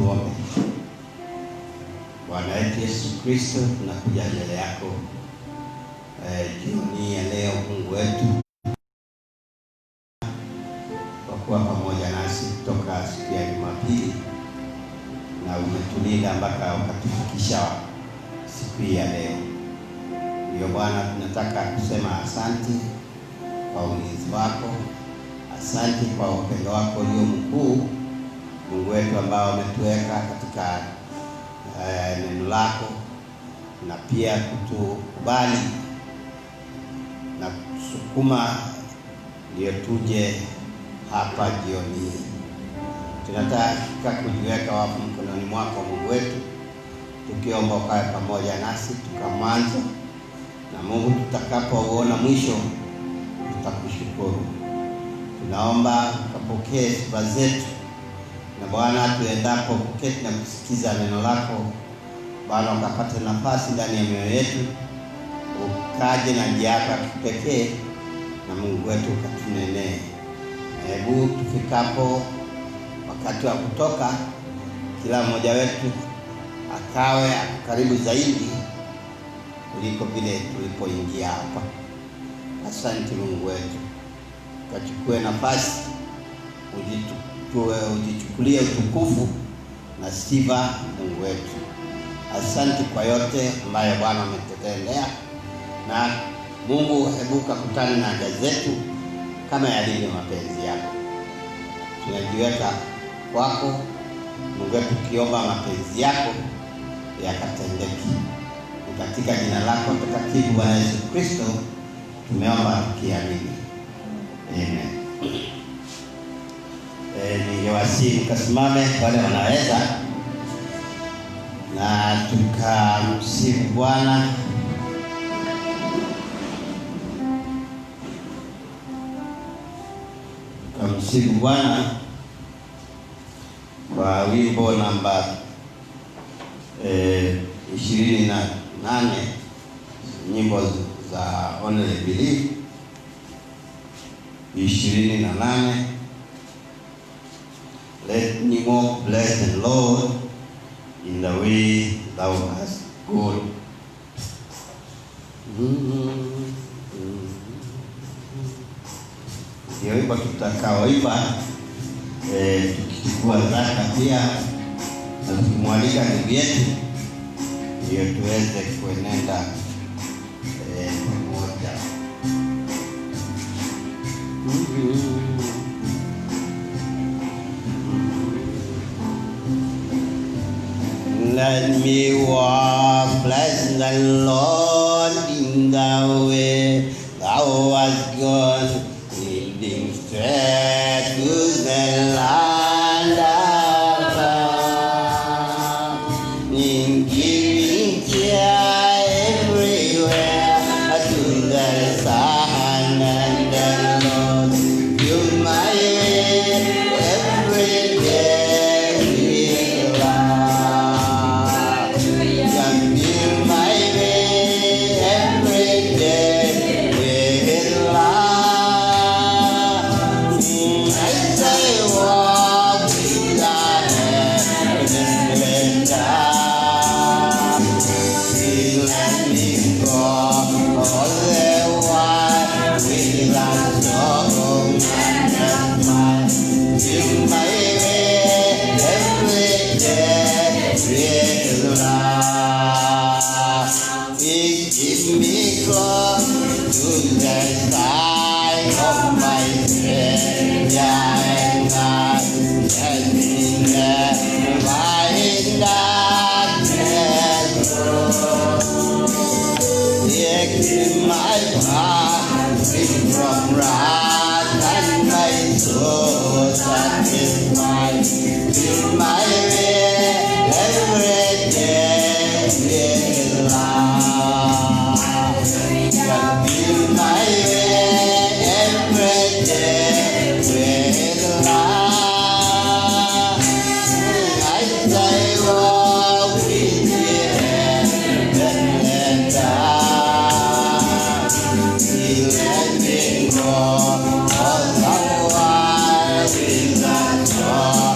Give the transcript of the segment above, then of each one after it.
Tuombe. Bwana wetu Yesu Kristo, tunakuja mbele yako jioni ya leo, Mungu wetu, kwa kuwa pamoja nasi kutoka siku ya Jumapili na umetulinda mpaka ukatufikisha siku hii ya leo. Ndio Bwana, tunataka kusema asante kwa ulinzi wako, asante kwa upendo wako ulio mkuu, Mungu wetu, ambao umetuweka katika neno lako na pia kutukubali na kusukuma ndio tuje hapa jioni. Tunataka kujiweka wapo mkononi mwako, Mungu wetu, tukiomba ukae pamoja nasi tukamwanzo, na Mungu, tutakapoona mwisho tutakushukuru. Tunaomba ukapokee sifa zetu, na Bwana, tuendapo kuketi na kusikiza neno lako, Bwana, ukapata nafasi ndani ya mioyo yetu, ukaje na njia yako ya kipekee, na Mungu wetu ukatunenee. Hebu tufikapo wakati wa kutoka, kila mmoja wetu akawe karibu zaidi kuliko vile tulipoingia hapa. Asante Mungu wetu, ukachukue nafasi, ujichukulie utukufu na sifa, Mungu wetu. Asante kwa yote ambayo Bwana umetutendea, na Mungu, hebu ukakutane na haja zetu kama yalivyo mapenzi yako. Tunajiweka kwako, Mungu wetu, tukiomba mapenzi yako yakatendeke. Katika jina lako takatifu Bwana Yesu Kristo tumeomba tukiamini. Amen. Ningewasihi mkasimame wale wanaweza, na tukamsifu Bwana. Tukamsifu Bwana kwa wimbo namba 28, nyimbo za Only Believe 28. Let me walk, bless the Lord in the way thou hast gone. Ndio wimbo tutakaoimba tukichukua zaka pia, na tukimwalika ndugu yetu ndio tuweze kuenenda pamoja. Let me walk, bless the Lord in the way thou hast gone, leading straight to the land above, in giving cheer everywhere to the Son and the Lord. You my way every day with love. You my way every day with love. As I walk with thy hand in love, let me go all the while without sorrow and smile. In my way every day with love. Keep me close to the side of my Savior, and God let me never in darkness grow. Take my path free from wrath, and my soul satisfied. In my way every day with love. In my way every day with love. As I walk with you and let me go all the while with that joy.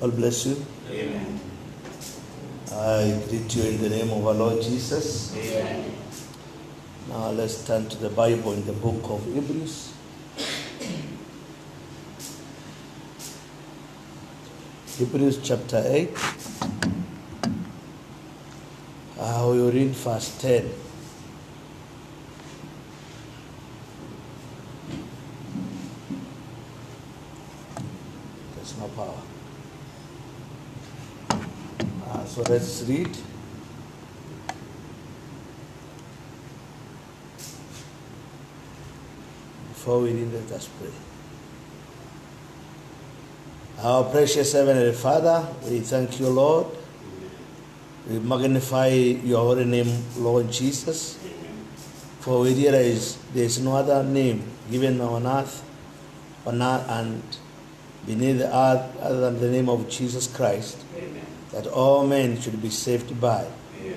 God bless you. Amen. I greet you in the name of our Lord Jesus. Amen. Now let's turn to the Bible in the book of Hebrews. Hebrews chapter 8. We will read verse 10. There's no power. So let's read. Before we read, let us pray. Our precious Heavenly Father, we thank you, Lord. We magnify your holy name, Lord Jesus. For we realize there is no other name given on earth and beneath the earth other than the name of Jesus Christ, Amen. that all men should be saved by. Yes.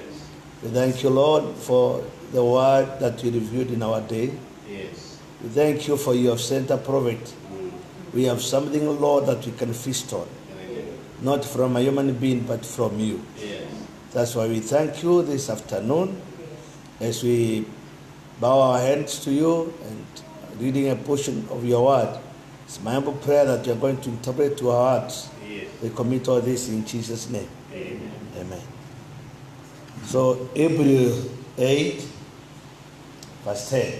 We thank you, Lord, for the word that you revealed in our day. Yes. We thank you for you have sent a prophet. We have something, Lord, that we can feast on, Amen. not from a human being, but from you. Yes. That's why we thank you this afternoon as we bow our hands to you and reading a portion of your word. It's my humble prayer that you're going to interpret to our hearts. Yes. We commit all this in Jesus' name. Amen. Amen. So, Hebrew 8, verse 10.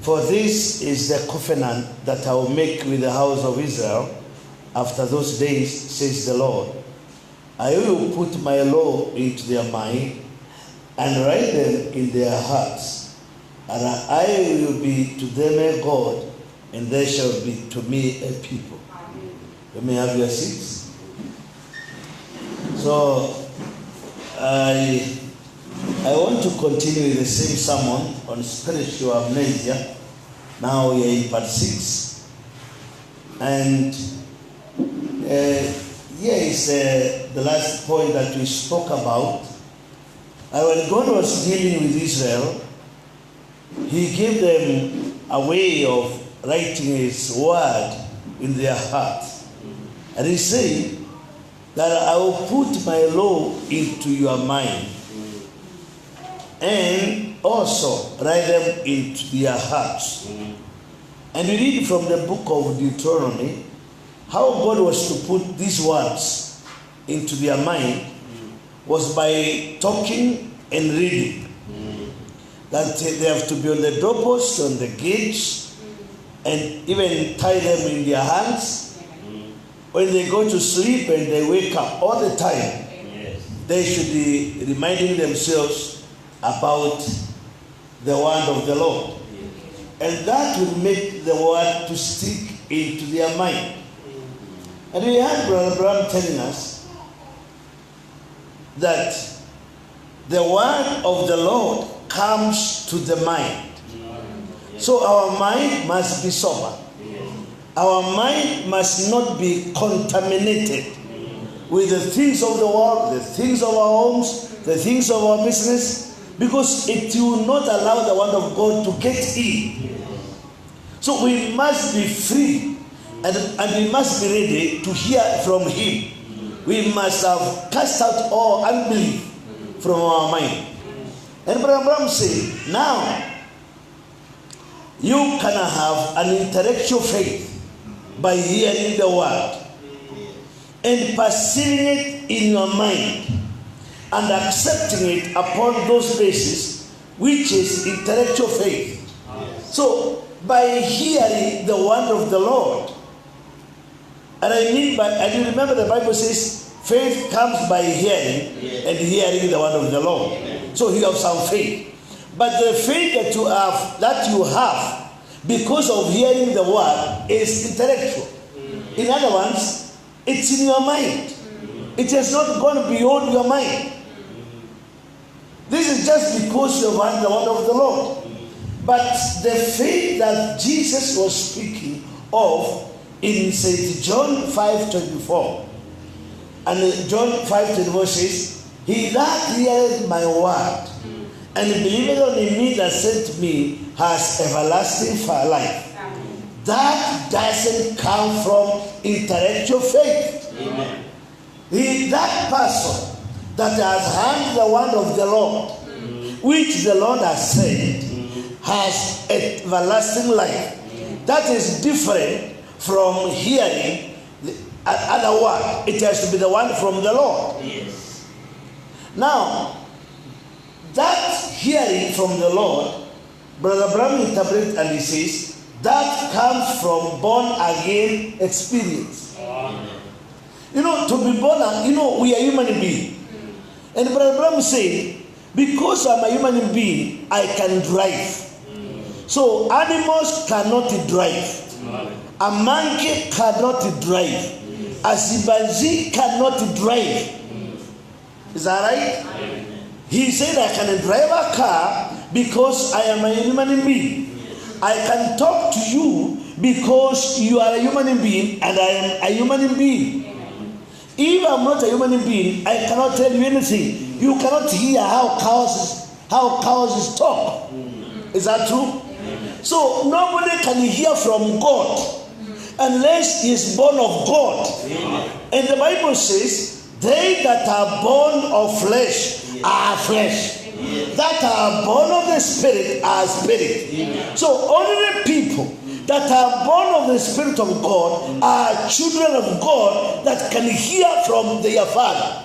For this is the covenant that I will make with the house of Israel after those days, says the Lord. I will put my law into their mind and write them in their hearts. And I will be to them a God, and they shall be to me a people. You may have your seats. So, I want to continue with the same sermon on spiritual amnesia. Now we are in part 6. And here is the last point that we spoke about. When God was dealing with Israel, He gave them a way of writing His word in their hearts. And He said that I will put my law into your mind and also write them into their hearts. And we read from the book of Deuteronomy how God was to put these words into their mind was by talking and reading. That they have to be on the doorposts, on the gates, and even tie them in their hands. When they go to sleep and they wake up all the time, they should be reminding themselves about the word of the Lord. And that will make the word to stick into their mind. And we had Brother Abraham telling us that the word of the Lord comes to the mind. So our mind must be sober. Our mind must not be contaminated with the things of the world, the things of our homes, the things of our business, because it will not allow the word of God to get in. So we must be free and we must be ready to hear from Him. We must have cast out all unbelief from our mind. And Brother Abraham said, now you can have an intellectual faith by hearing the word and perceiving it in your mind and accepting it upon those bases, which is intellectual faith. So by hearing the word of the Lord, and you remember the Bible says faith comes by hearing, and hearing the word of the Lord. So you have some faith. But the faith that you have because of hearing the word is intellectual. In other words, it's in your mind. It has not gone beyond your mind. This is just because you have heard the word of the Lord. But the faith that Jesus was speaking of in St. John 5:24, and John 5:24 says, he that heareth my word and believeth on me that sent me has everlasting life. That doesn't come from intellectual faith. Amen. That person that has heard the word of the Lord, which the Lord has said, has everlasting life. That is different from hearing another word. It has to be the one from the Lord. Yes. Now, that hearing from the Lord, Brother Abraham interprets and he says, that comes from born again experience. Amen. To be born, we are human beings. And Brother Abraham said, because I'm a human being, I can drive. So animals cannot drive. A monkey cannot drive. A chimpanzee cannot drive. Is that right? He said, I can drive a car because I am a human being. I can talk to you because you are a human being and I am a human being. If I'm not a human being, I cannot tell you anything. You cannot hear how cows talk. Is that true? So nobody can hear from God unless he is born of God. And the Bible says, they that are born of flesh are flesh. that are born of the Spirit are spirit. So only people that are born of the Spirit of God are children of God that can hear from their Father.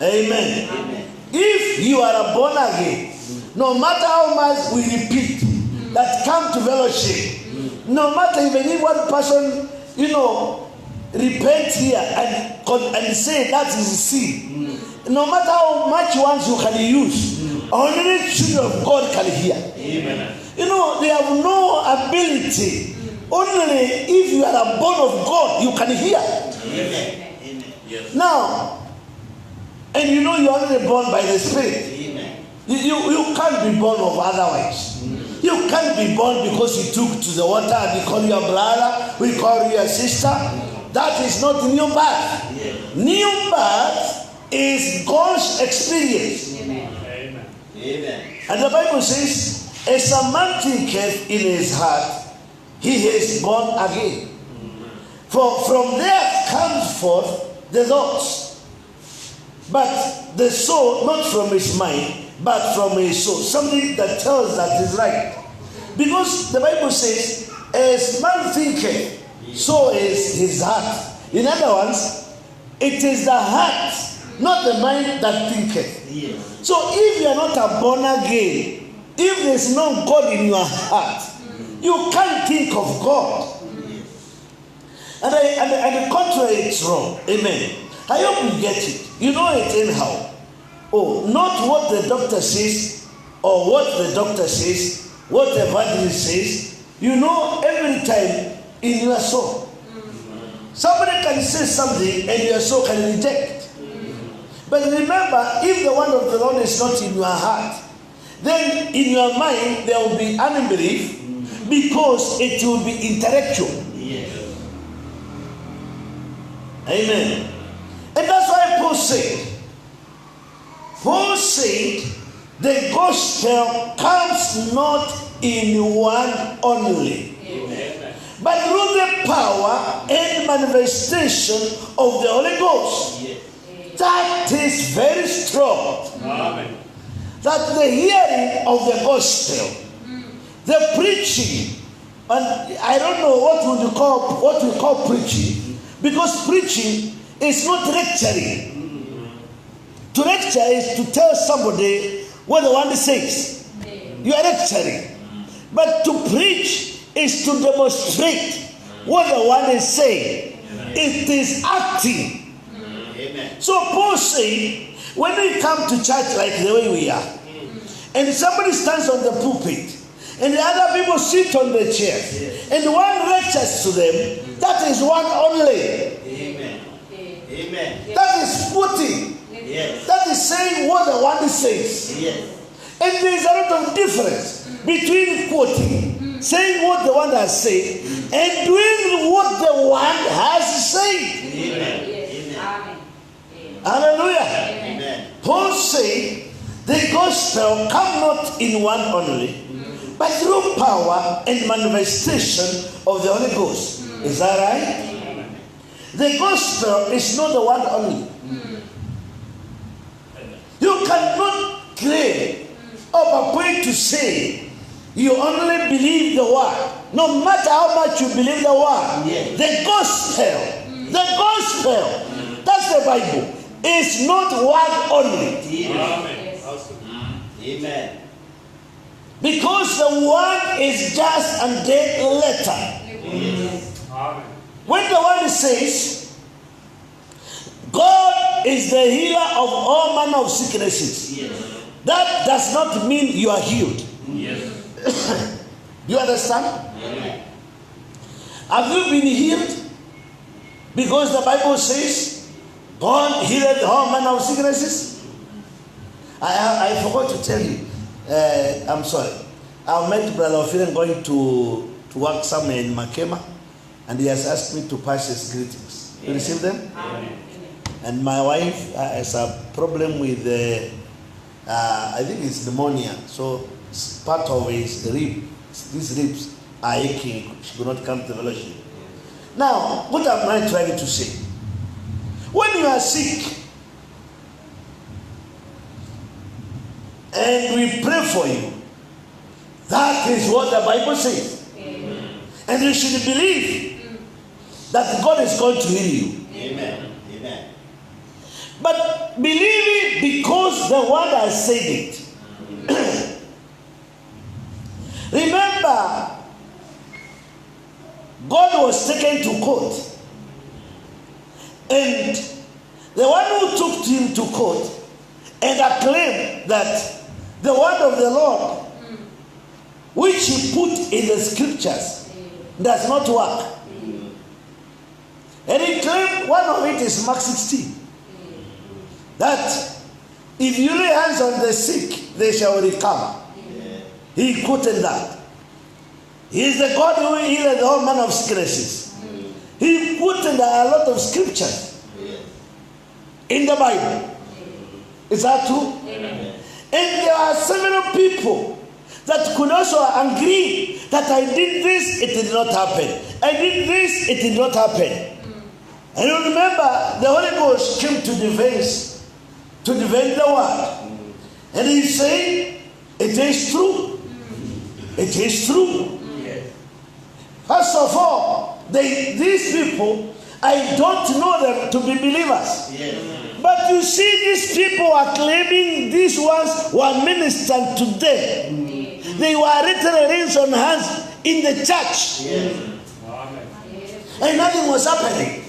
Amen. If you are born again, no matter how much we repeat that come to fellowship, no matter even if one person, repent here and say that is sin, no matter how much ones you can use, only children of God can hear. Amen. They have no ability. Only if you are born of God, you can hear. Amen. Yes. Now, and you are only born by the Spirit. Amen. You can't be born of otherwise. You can't be born because you took to the water and we call you a brother, we call you a sister. That is not new birth. Yeah. New birth is God's experience. Amen. Amen. And the Bible says, as a man thinketh in his heart, he is born again. For from there comes forth the thoughts. But the soul, not from his mind, but from his soul. Something that tells that is right. Because the Bible says, as man thinketh, so is his heart. In other words, it is the heart, not the mind that thinketh. Yes. So if you are not born again, if there is no God in your heart, you can't think of God. And the contrary, it's wrong. Amen. I hope you get it. You know it anyhow. Oh, not what the doctor says, or what the doctor says, what the evangelist says. You know every time in your soul. Somebody can say something and your soul can reject. But remember, if the word of the Lord is not in your heart, then in your mind there will be unbelief, because it will be intellectual. Yes. Amen. And that's why Paul said, the gospel comes not in one only, amen, but through the power and manifestation of the Holy Ghost. Yes. That is very strong. Amen. That the hearing of the gospel, the preaching, and I don't know what we call preaching, because preaching is not lecturing. To lecture is to tell somebody what the one says. You are lecturing. But to preach is to demonstrate what the one is saying. It is acting. So Paul said, when we come to church like the way we are, and somebody stands on the pulpit, and the other people sit on the chair, and one lectures to them, that is one only. Amen. Amen. That is putting. Yes. That is saying what the one says. Yes. And there is a lot of difference between quoting, saying what the one has said, and doing what the one has said. Amen. Amen. Hallelujah. Amen. Paul said, the gospel come not in one only, but through power and manifestation of the Holy Ghost. Is that right? The gospel is not the one only. You cannot claim or purport to say you only believe the word. No matter how much you believe the word, the gospel, that's the Bible, is not word only. Amen. Because the word is just a dead letter. When the word says, God is the healer of all manner of sicknesses, that does not mean you are healed. Yes. Do you understand? Have you been healed? Because the Bible says, God healed all manner of sicknesses. I forgot to tell you. I'm sorry. I met Brother Ophirin going to work somewhere in Makema, and he has asked me to pass his greetings. You receive them? Amen. And my wife has a problem with I think it's pneumonia. So part of his rib, these ribs are aching. She could not come to fellowship. Now, what am I trying to say? When you are sick, and we pray for you. That is what the Bible says. Amen. And you should believe that God is going to heal you. Amen. Amen. But believe it because the word has said it. Remember, God was taken to court. And the one who took him to court and acclaimed that the word of the Lord, which he put in the scriptures, does not work. And he claimed one of it is Mark 16. That if you lay hands on the sick, they shall recover. He quoted that. He is the God who healed all manner of sicknesses. He quoted a lot of scriptures in the Bible. Is that true? Amen. And there are several people that could also agree that I did this, it did not happen. I did this, it did not happen. And you remember, the Holy Ghost came to defend the word. And he said, it is true. It is true. First of all, these people, I don't know them to be believers. But you see, these people are claiming these ones were ministered to them. They were literally hands on hands in the church. And nothing was happening.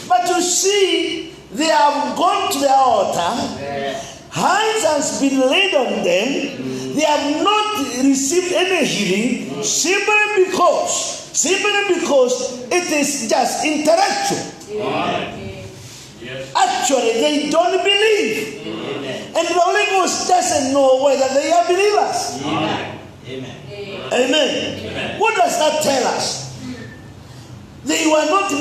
But you see, they have gone to the altar. Hands has been laid on them. They have not received any healing simply because it is just intellectual. Actually, they don't believe. And the Holy Ghost doesn't know whether they are believers. Amen. What does that tell us? They were not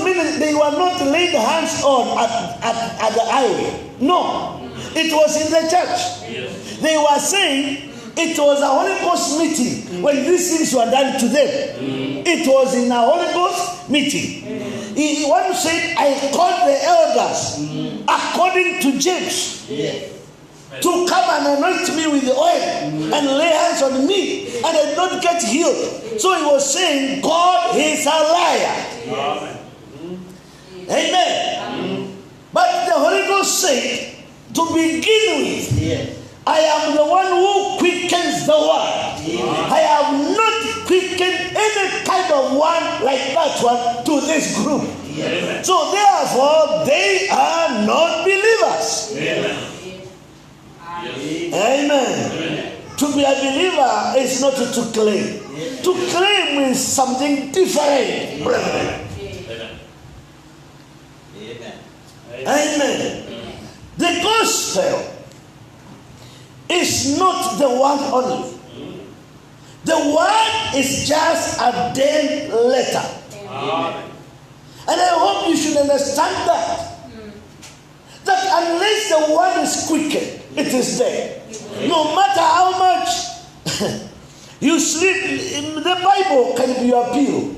laid hands on at the highway. No, it was in the church. They were saying it was a Holy Ghost meeting when these things were done to them. It was in a Holy Ghost meeting. One said, I called the elders according to James to come and anoint me with the oil and lay hands on me, and I did not get healed. So he was saying, God is a liar. Amen. But the Holy Ghost said, to begin with, I am the one who quickens the word. I have not quickened any kind of one like that one to this group. So therefore, they are not believers. Amen. To be a believer is not to claim. To claim is something different, brethren. Amen. The gospel is not the word only. The word is just a dead letter. And I hope you should understand that. That unless the word is quickened, it is dead. No matter how much you sleep, the Bible can be your pillow.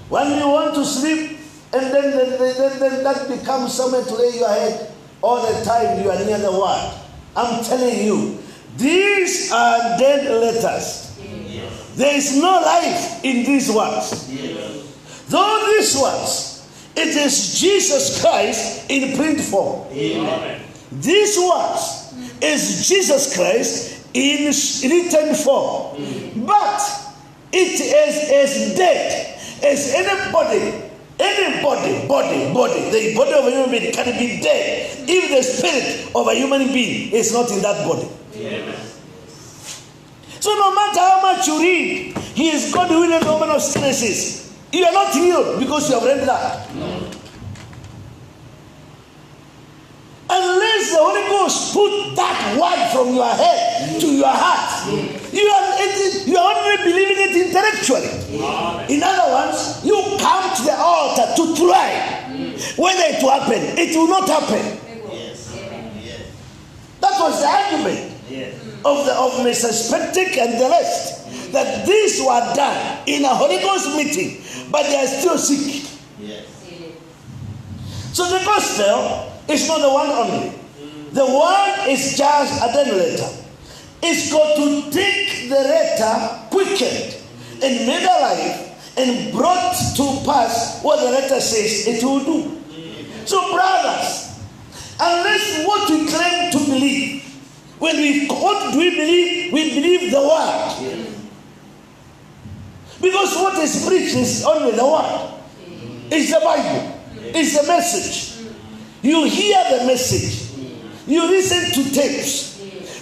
When you want to sleep, and then that becomes somewhere to lay your head all the time you are near the word. I'm telling you, these are dead letters. There is no life in these words. Though these words, it is Jesus Christ in print form. These words is Jesus Christ in written form. But it is as dead as anybody. The body of a human being can be dead if the spirit of a human being is not in that body. So no matter how much you read, He is God who healed all manner of sicknesses, you are not healed because you have read that. Unless the Holy Ghost put that word from your head to your heart, you are only believing it intellectually. In other words, you come to the altar to try whether it will happen. It will not happen. That was the argument of Mr. Spectic and the rest, that these were done in a Holy Ghost meeting, but they are still sick. So the gospel is not the one only. The word is just a dead letter. is going to take the letter quickened and made alive and brought to pass what the letter says it will do. So brothers, unless what we claim to believe, what do we believe? We believe the word. Because what is preached is only the word. It's the Bible. It's the message. You hear the message. You listen to tapes.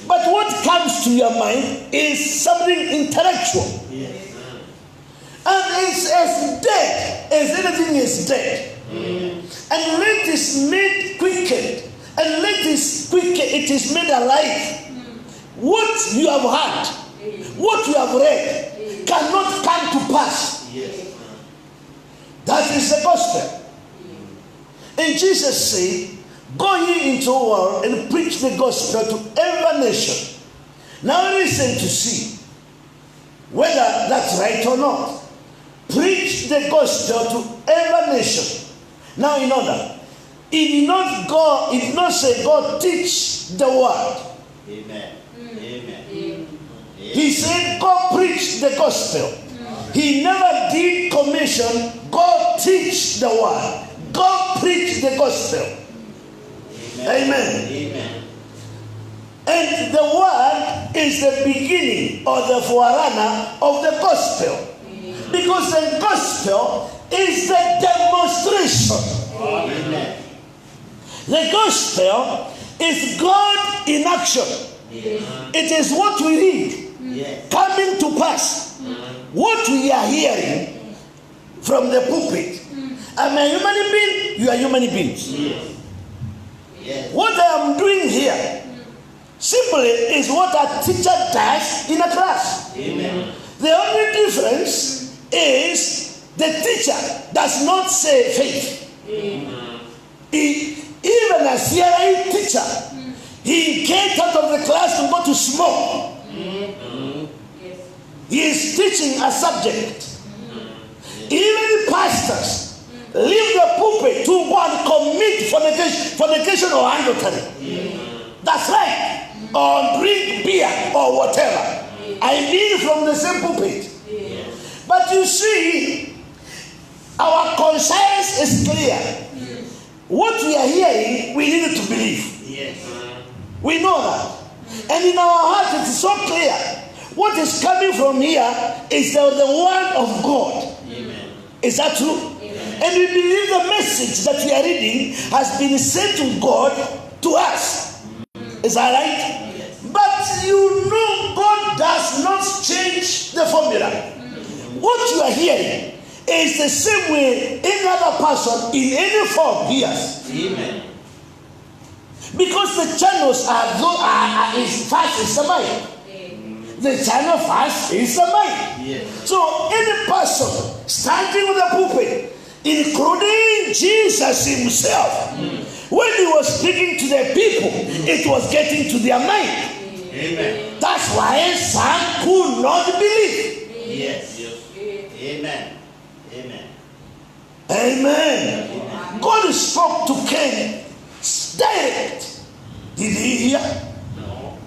But what comes to your mind is something intellectual. And it's as dead as anything is dead. And let is made quickened. And let is quickened. It is made alive. What you have heard, what you have read, cannot come to pass. That is the gospel. And Jesus said, go ye into the world and preach the gospel to every nation. Now listen to see whether that's right or not. Preach the gospel to every nation. Now in order, he did not say go teach the word. Amen. Amen. He said go preach the gospel. He never did commission go teach the word. Go preach the gospel. Amen. Amen. And the word is the beginning or the forerunner of the gospel. Because the gospel is the demonstration. Amen. The gospel is God in action. It is what we read coming to pass. What we are hearing from the pulpit. I'm a human being, you are human beings. What I am doing here simply is what a teacher does in a class. Amen. The only difference is the teacher does not say faith. Even a CRA teacher, he came out of the class to go to smoke. He is teaching a subject. Even pastors leave the pulpit to go and commit fornication or adultery. That's right. Or drink beer or whatever. I mean from the same pulpit. But you see, our conscience is clear. What we are hearing, we need to believe. We know that. And in our heart, it is so clear. What is coming from here is the word of God. Amen. Is that true? Amen. And we believe the message that we are reading has been sent to God to us. Is that right? Yes. But you know God does not change the formula. What you are hearing is the same way any other person in any form hears. Amen. Because the channels first is the mind. The channel first is the mind. Yes. So any person standing with the pulpit, including Jesus himself, when he was speaking to the people, it was getting to their mind. Amen. That's why some could not believe. Yes. Amen. Amen. Amen. God spoke to Cain direct. Did he hear? No.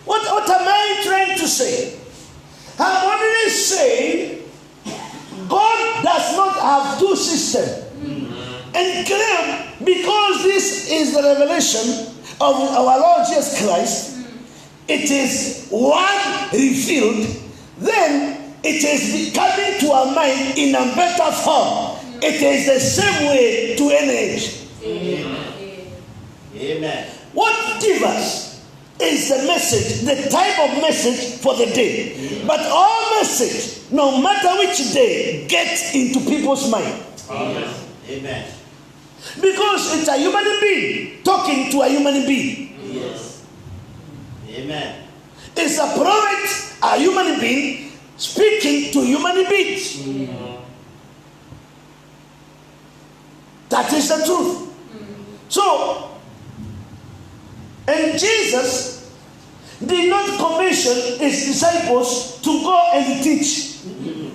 What am I trying to say? I'm only saying God does not have two systems. And claim because this is the revelation of our Lord Jesus Christ, it is one revealed, then it is coming to our mind in a better form. It is the same way to any age. Amen. Amen. What differs is the message, the type of message for the day. But all message, no matter which day, gets into people's mind. Amen. Amen. Because it's a human being talking to a human being. Yes. Amen. It's a prophet, a human being, speaking to human beings. That is the truth. So, and Jesus did not commission his disciples to go and teach,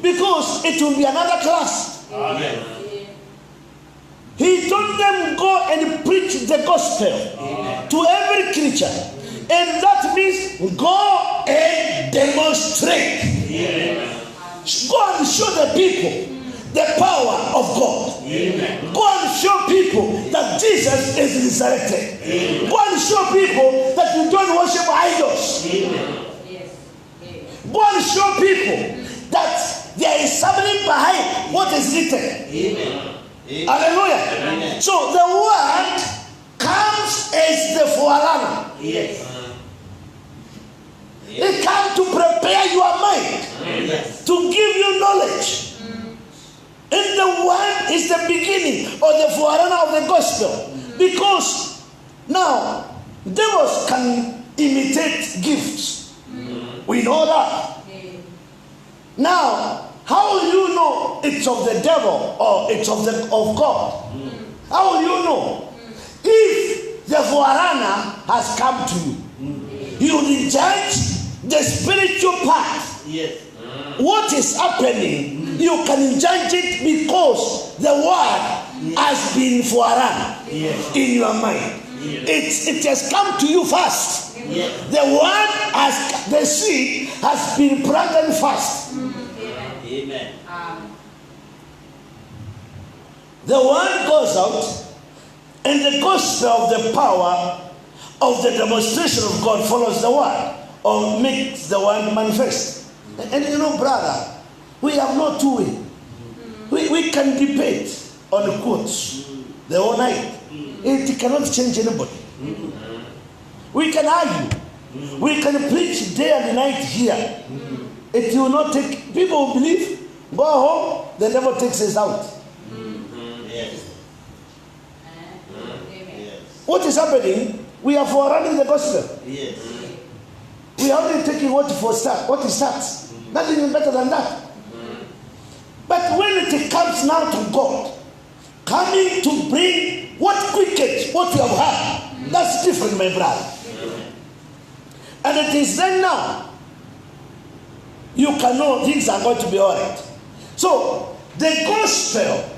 because it will be another class. Amen. He told them go and preach the gospel to every creature. And that means go and demonstrate. Go and show the people the power of God. Go and show people that Jesus is resurrected. Go and show people that you don't worship idols. Go and show people that there is something behind what is written. Hallelujah. So the word comes as the forerunner. It comes to prepare your mind, to give you knowledge. And the word is the beginning or the forerunner of the gospel. Because now devils can imitate gifts. We know that. Now, how will you know it's of the devil or it's of God? How will you know? If the forerunner has come to you, you will judge the spiritual part. What is happening, you can judge it because the word has been forerunner in your mind. It has come to you first. The word has, the seed has been planted first. Amen. The word goes out, and the gospel of the power of the demonstration of God follows the word, or makes the word manifest. And you know, brother, we have no two way. We can debate on quotes the whole night. It cannot change anybody. We can argue. We can preach day and night here. It will not take, people will believe, go home, the devil takes us out. What is happening? We are forerunning the gospel. We are only taking what it starts. Nothing is better than that. But when it comes now to God, coming to bring what quickens, what you have heard, that's different, my brother. And it is then now you can know things are going to be all right. So the gospel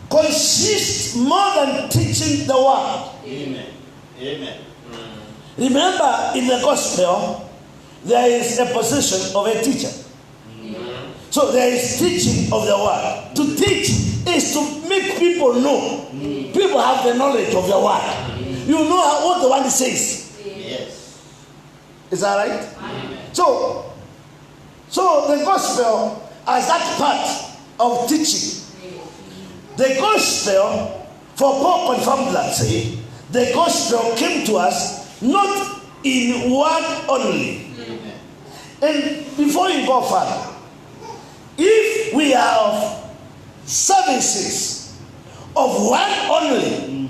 consists more than teaching the word. Amen. Amen. Remember, in the gospel, there is a position of a teacher. So there is teaching of the word. To teach is to make people know. People have the knowledge of the word. You know what the word says. Yes. Is that right? Amen. So the gospel as that part of teaching. The gospel, for Paul confirmed that, say, the gospel came to us not in word only. Amen. And before you go further, if we have services of word only,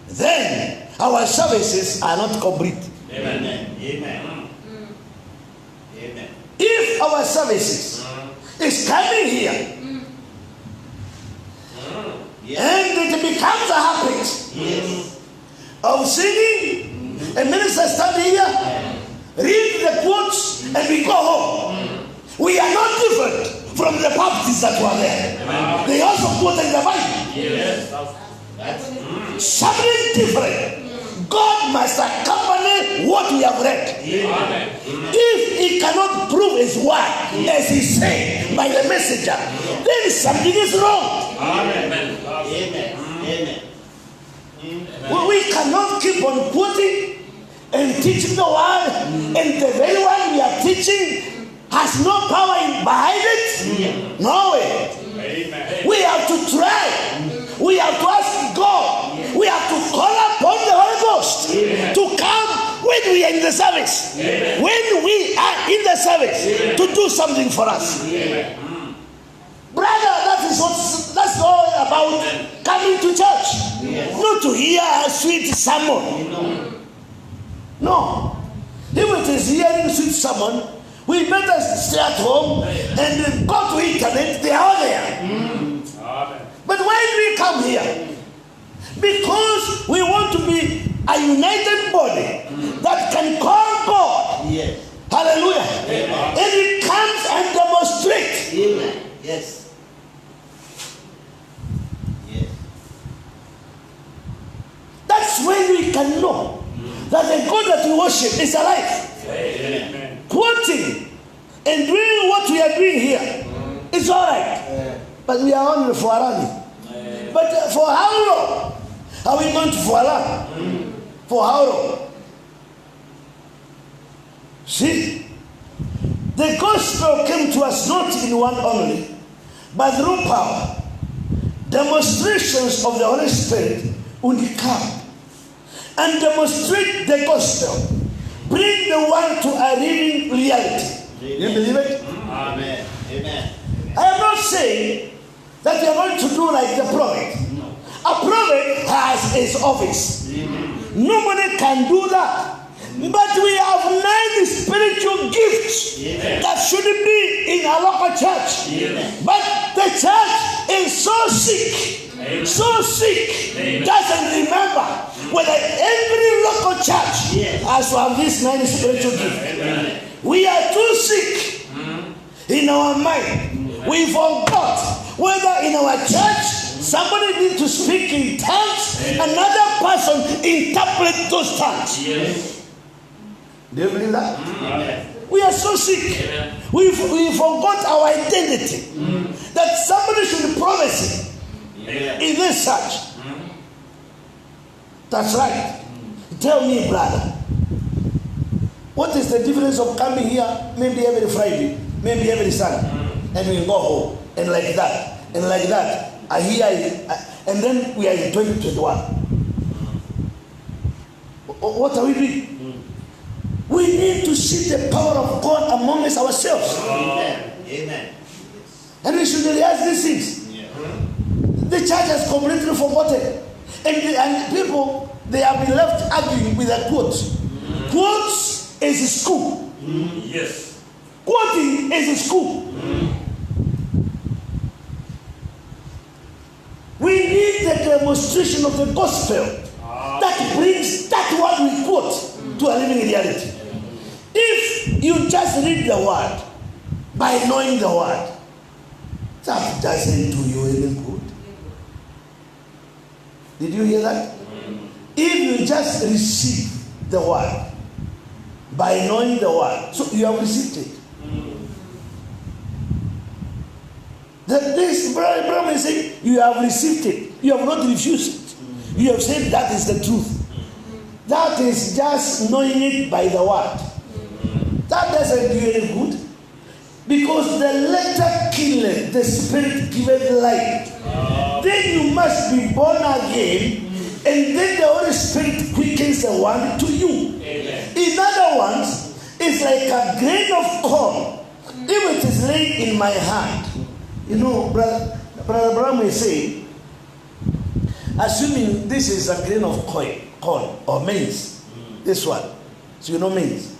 then our services are not complete. Amen. Amen. Amen. If our services is coming here, Yes. and it becomes a habit Yes. of singing, a minister stand here, read the quotes, and we go home. We are not different from the Baptists that were there. They also quoted the Bible. Yes. That's Something different. God must accompany what we have read. Amen. If he cannot prove his word as he said by the messenger, then something is wrong. Amen. Amen. Amen. We cannot keep on quoting and teaching the word, and the very word we are teaching has no power behind it. No way. Amen. We have to try. We have to ask God. We have to call upon the Holy Ghost to come when we are in the service. When we are in the service to do something for us. Brother, that's all about coming to church. Not to hear a sweet sermon. No. If it is hearing sweet sermon, we better stay at home and go to internet. They are there. But why do we come here? Because we want to be a united body that can call God. Yes. Hallelujah. And it comes and demonstrates. Amen. Yes. Yes. That's when we can know that the God that we and doing what we are doing here, it's all right. But we are only for running. But for how long are we going to run? For how long? See, the gospel came to us not in one only, but through power. Demonstrations of the Holy Spirit would come and demonstrate the gospel. Bring the world to a living reality. You believe it? Amen. Amen. I am not saying that we are going to do like the prophet. A prophet has his office. Nobody can do that. But we have 9 spiritual gifts that shouldn't be in a local church. But the church is so sick, doesn't remember whether every local church has to have these 9 spiritual gifts. We are too sick in our mind. We forgot whether in our church somebody needs to speak in tongues, another person interpret those tongues. Do you believe that? We are so sick. We forgot our identity. That somebody should prophesy in this church. That's right. Tell me, brother, what is the difference of coming here maybe every Friday, maybe every Sunday, and we go home, and like that, and like that. And then we are in 2021. What are we doing? We need to see the power of God among us ourselves. Amen. And we should realize these things. The church has completely forgotten. And people, they have been left arguing with the quotes. Quotes is school. Yes. Quoting is school. We need the demonstration of the gospel that brings that word we quote to a living reality. If you just read the word by knowing the word, that doesn't do you any good. Did you hear that? If you just receive the word by knowing the word, so you have received it. This Abraham is saying, you have received it. You have not refused it. You have said that is the truth. That is just knowing it by the word. That doesn't do you any good. Because the letter killeth, the spirit giveth life. Then you must be born again, and then the Holy Spirit quickens the word to you. Amen. In other words, it's like a grain of corn. If it is laid in my hand, you know, Brother Abraham will say, assuming this is a grain of corn or maize, this one, so you know maize.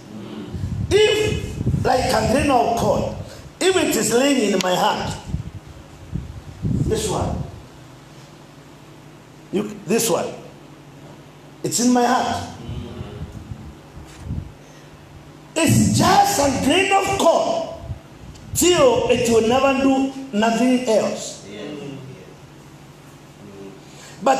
If, like a grain of corn, if it is laying in my hand, this one, this one, it's in my hand. It's just a grain of corn till it will never do nothing else. But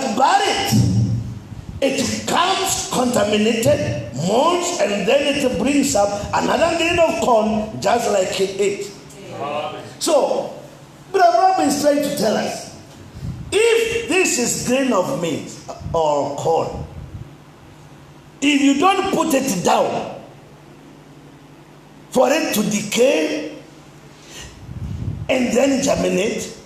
it comes contaminated, molds, and then it brings up another grain of corn just like it. So, Brother is trying to tell us, if this is grain of maize or corn, if you don't put it down for it to decay and then germinate,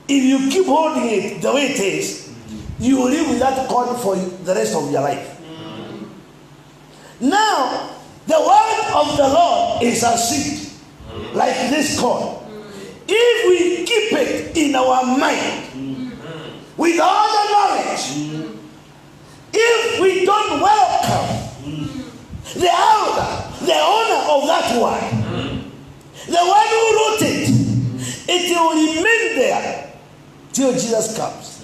if you keep holding it the way it is, you will live with that corn for the rest of your life. Now, the word of the Lord is a seed, like this corn. If we keep it in our mind with all the knowledge, if we don't welcome the elder, the owner of that word, the one who wrote it, it will remain there till Jesus comes.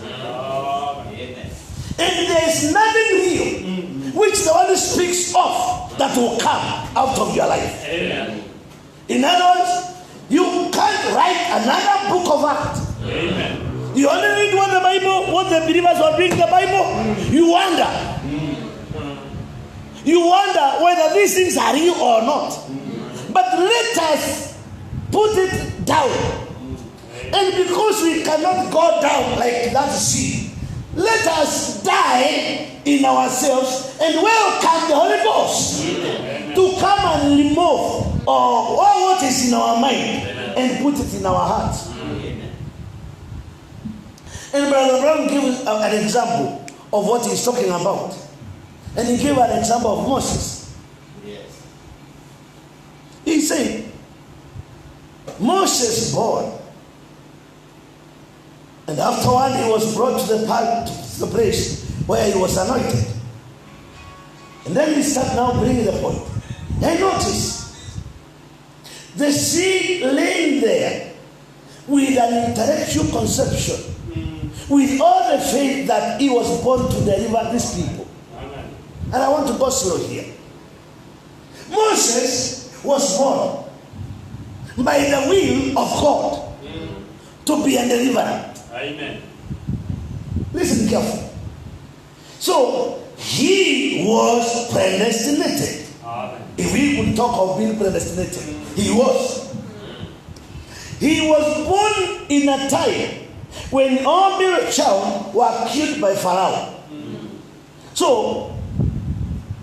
And there is nothing real which the one speaks of that will come out of your life. Amen. In other words, you can't write another book of Acts. Amen. You only read what the believers were doing in the Bible. You wonder. You wonder whether these things are real or not. But let us put it down. And because we cannot go down like that sea, let us die in ourselves and welcome the Holy Ghost to come and remove all what is in our mind and put it in our hearts. And Brother Brown gave an example of what he's talking about. And he gave an example of Moses. Yes. He said, Moses born. And afterward he was brought to the place where he was anointed. And then he started now bringing the point. And notice, the seed laying there with an intellectual conception, with all the faith that he was born to deliver these people. Amen. And I want to go slow here. Moses was born by the will of God to be a deliverer. Amen. Listen carefully. So he was predestinated. Amen. If we could talk of being predestinated, he was. He was born in a time when all male child were killed by Pharaoh. So,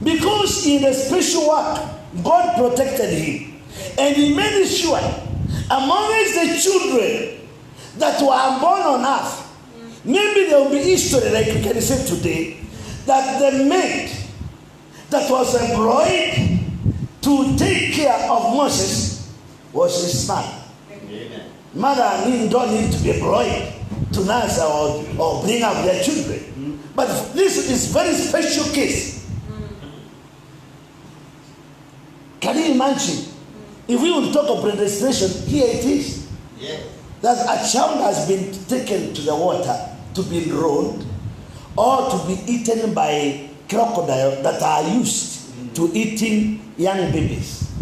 because in a special work, God protected him, and he made sure amongst the children that were born on earth, maybe there will be history like we can say today, that the maid that was employed to take care of Moses was his son. Amen. Mother don't need to be employed to nurse or bring up their children. But this is very special case. Can you imagine? If we would talk of predestination, here it is. Yes. That a child has been taken to the water to be drowned or to be eaten by crocodiles that are used to eating young babies.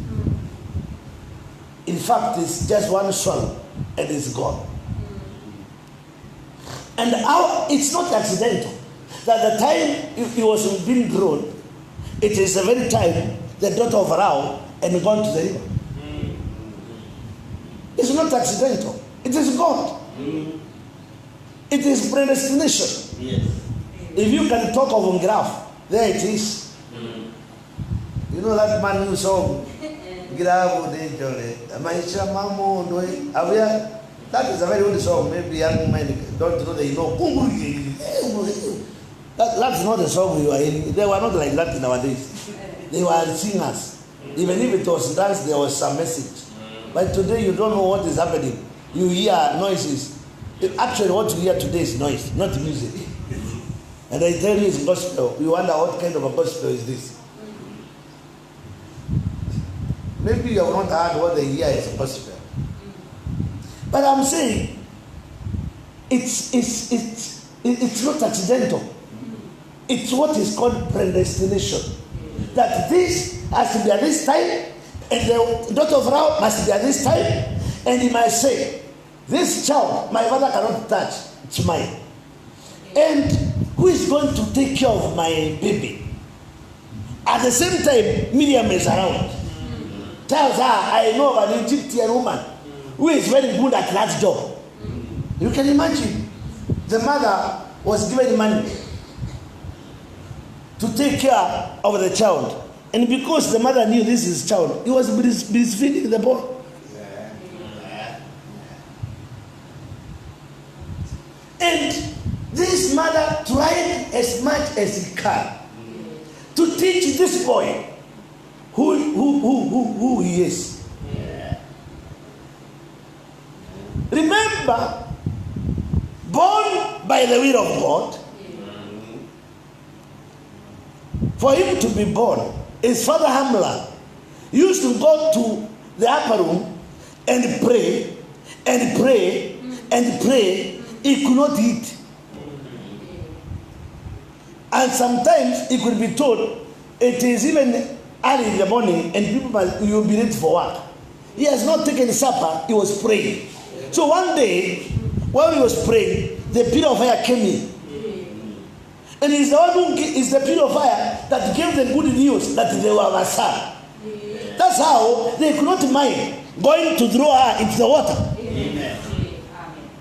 In fact, it's just one swallow and it's gone. And it's not accidental that the time he was being drowned, it is the very time the daughter of Pharaoh and gone to the river. It's not accidental. It is God. It is predestination. Yes. If you can talk of graph, there it is. You know that man who song, graph, that is a very old song. Maybe young men don't know they know. That's not the song we were in. They were not like that in our days. They were singers. Even if it was dance, there was some message. But today you don't know what is happening. You hear noises. Actually, what you hear today is noise, not music. And I tell you it's gospel. You wonder what kind of a gospel is this. Maybe you have not heard what they hear is gospel. But I'm saying it's not accidental. It's what is called predestination. That this has to be at this time, and the daughter of Pharaoh must be at this time, and he might say, this child, my father cannot touch, it's mine. And who is going to take care of my baby? At the same time, Miriam is around. Tells her, I know of an Egyptian woman who is very good at that job. You can imagine, the mother was given money to take care of the child. And because the mother knew this is child, he was breastfeeding the boy. And this mother tried as much as he can to teach this boy who he is. Remember, born by the will of God, for him to be born, his father Hamla used to go to the upper room and pray and pray and pray. He could not eat. And sometimes he could be told it is even early in the morning and people will be ready for work. He has not taken supper, he was praying. So one day, while he was praying, the pillar of fire came in. And it's the pillar of fire that gave the good news that they were a son. That's that's how they could not mind going to throw her into the water. Amen.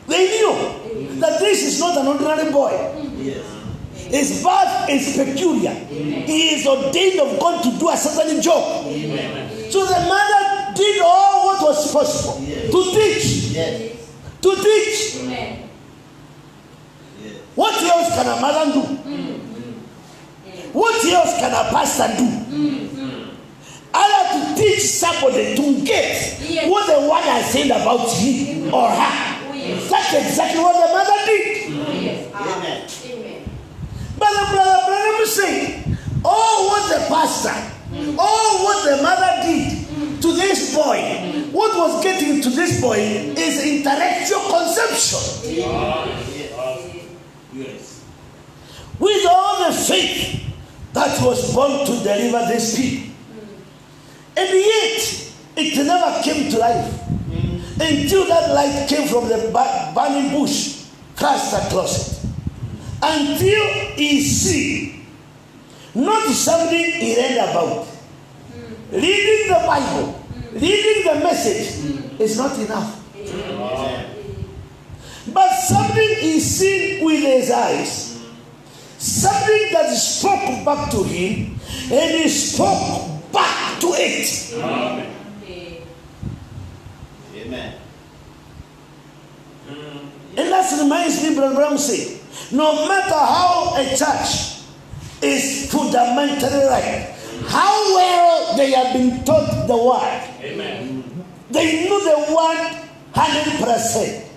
They knew that this is not an ordinary boy. Yes. His birth is peculiar. He is ordained of God to do a certain job. Amen. So the mother did all what was possible to teach. Yes. To teach. Amen. Yes. What else can a mother do? What else can a pastor do? Other to teach somebody to get what the word has said about him or her. That's exactly what the mother did. Amen. Amen. But the brother Branham said, all what the pastor, all what the mother did to this boy, what was getting to this boy is intellectual conception. Yes. With all the faith that was born to deliver these people. And yet, it never came to life until that light came from the burning bush, cast across it. Until he see, not something he read about. Reading the Bible, reading the message is not enough. But something he seen with his eyes, something that spoke back to him, and he spoke back to it. Amen. Amen. And that reminds me, Brother Brown said, no matter how a church is fundamentally right, how well they have been taught the word, Amen. they know the word 100%.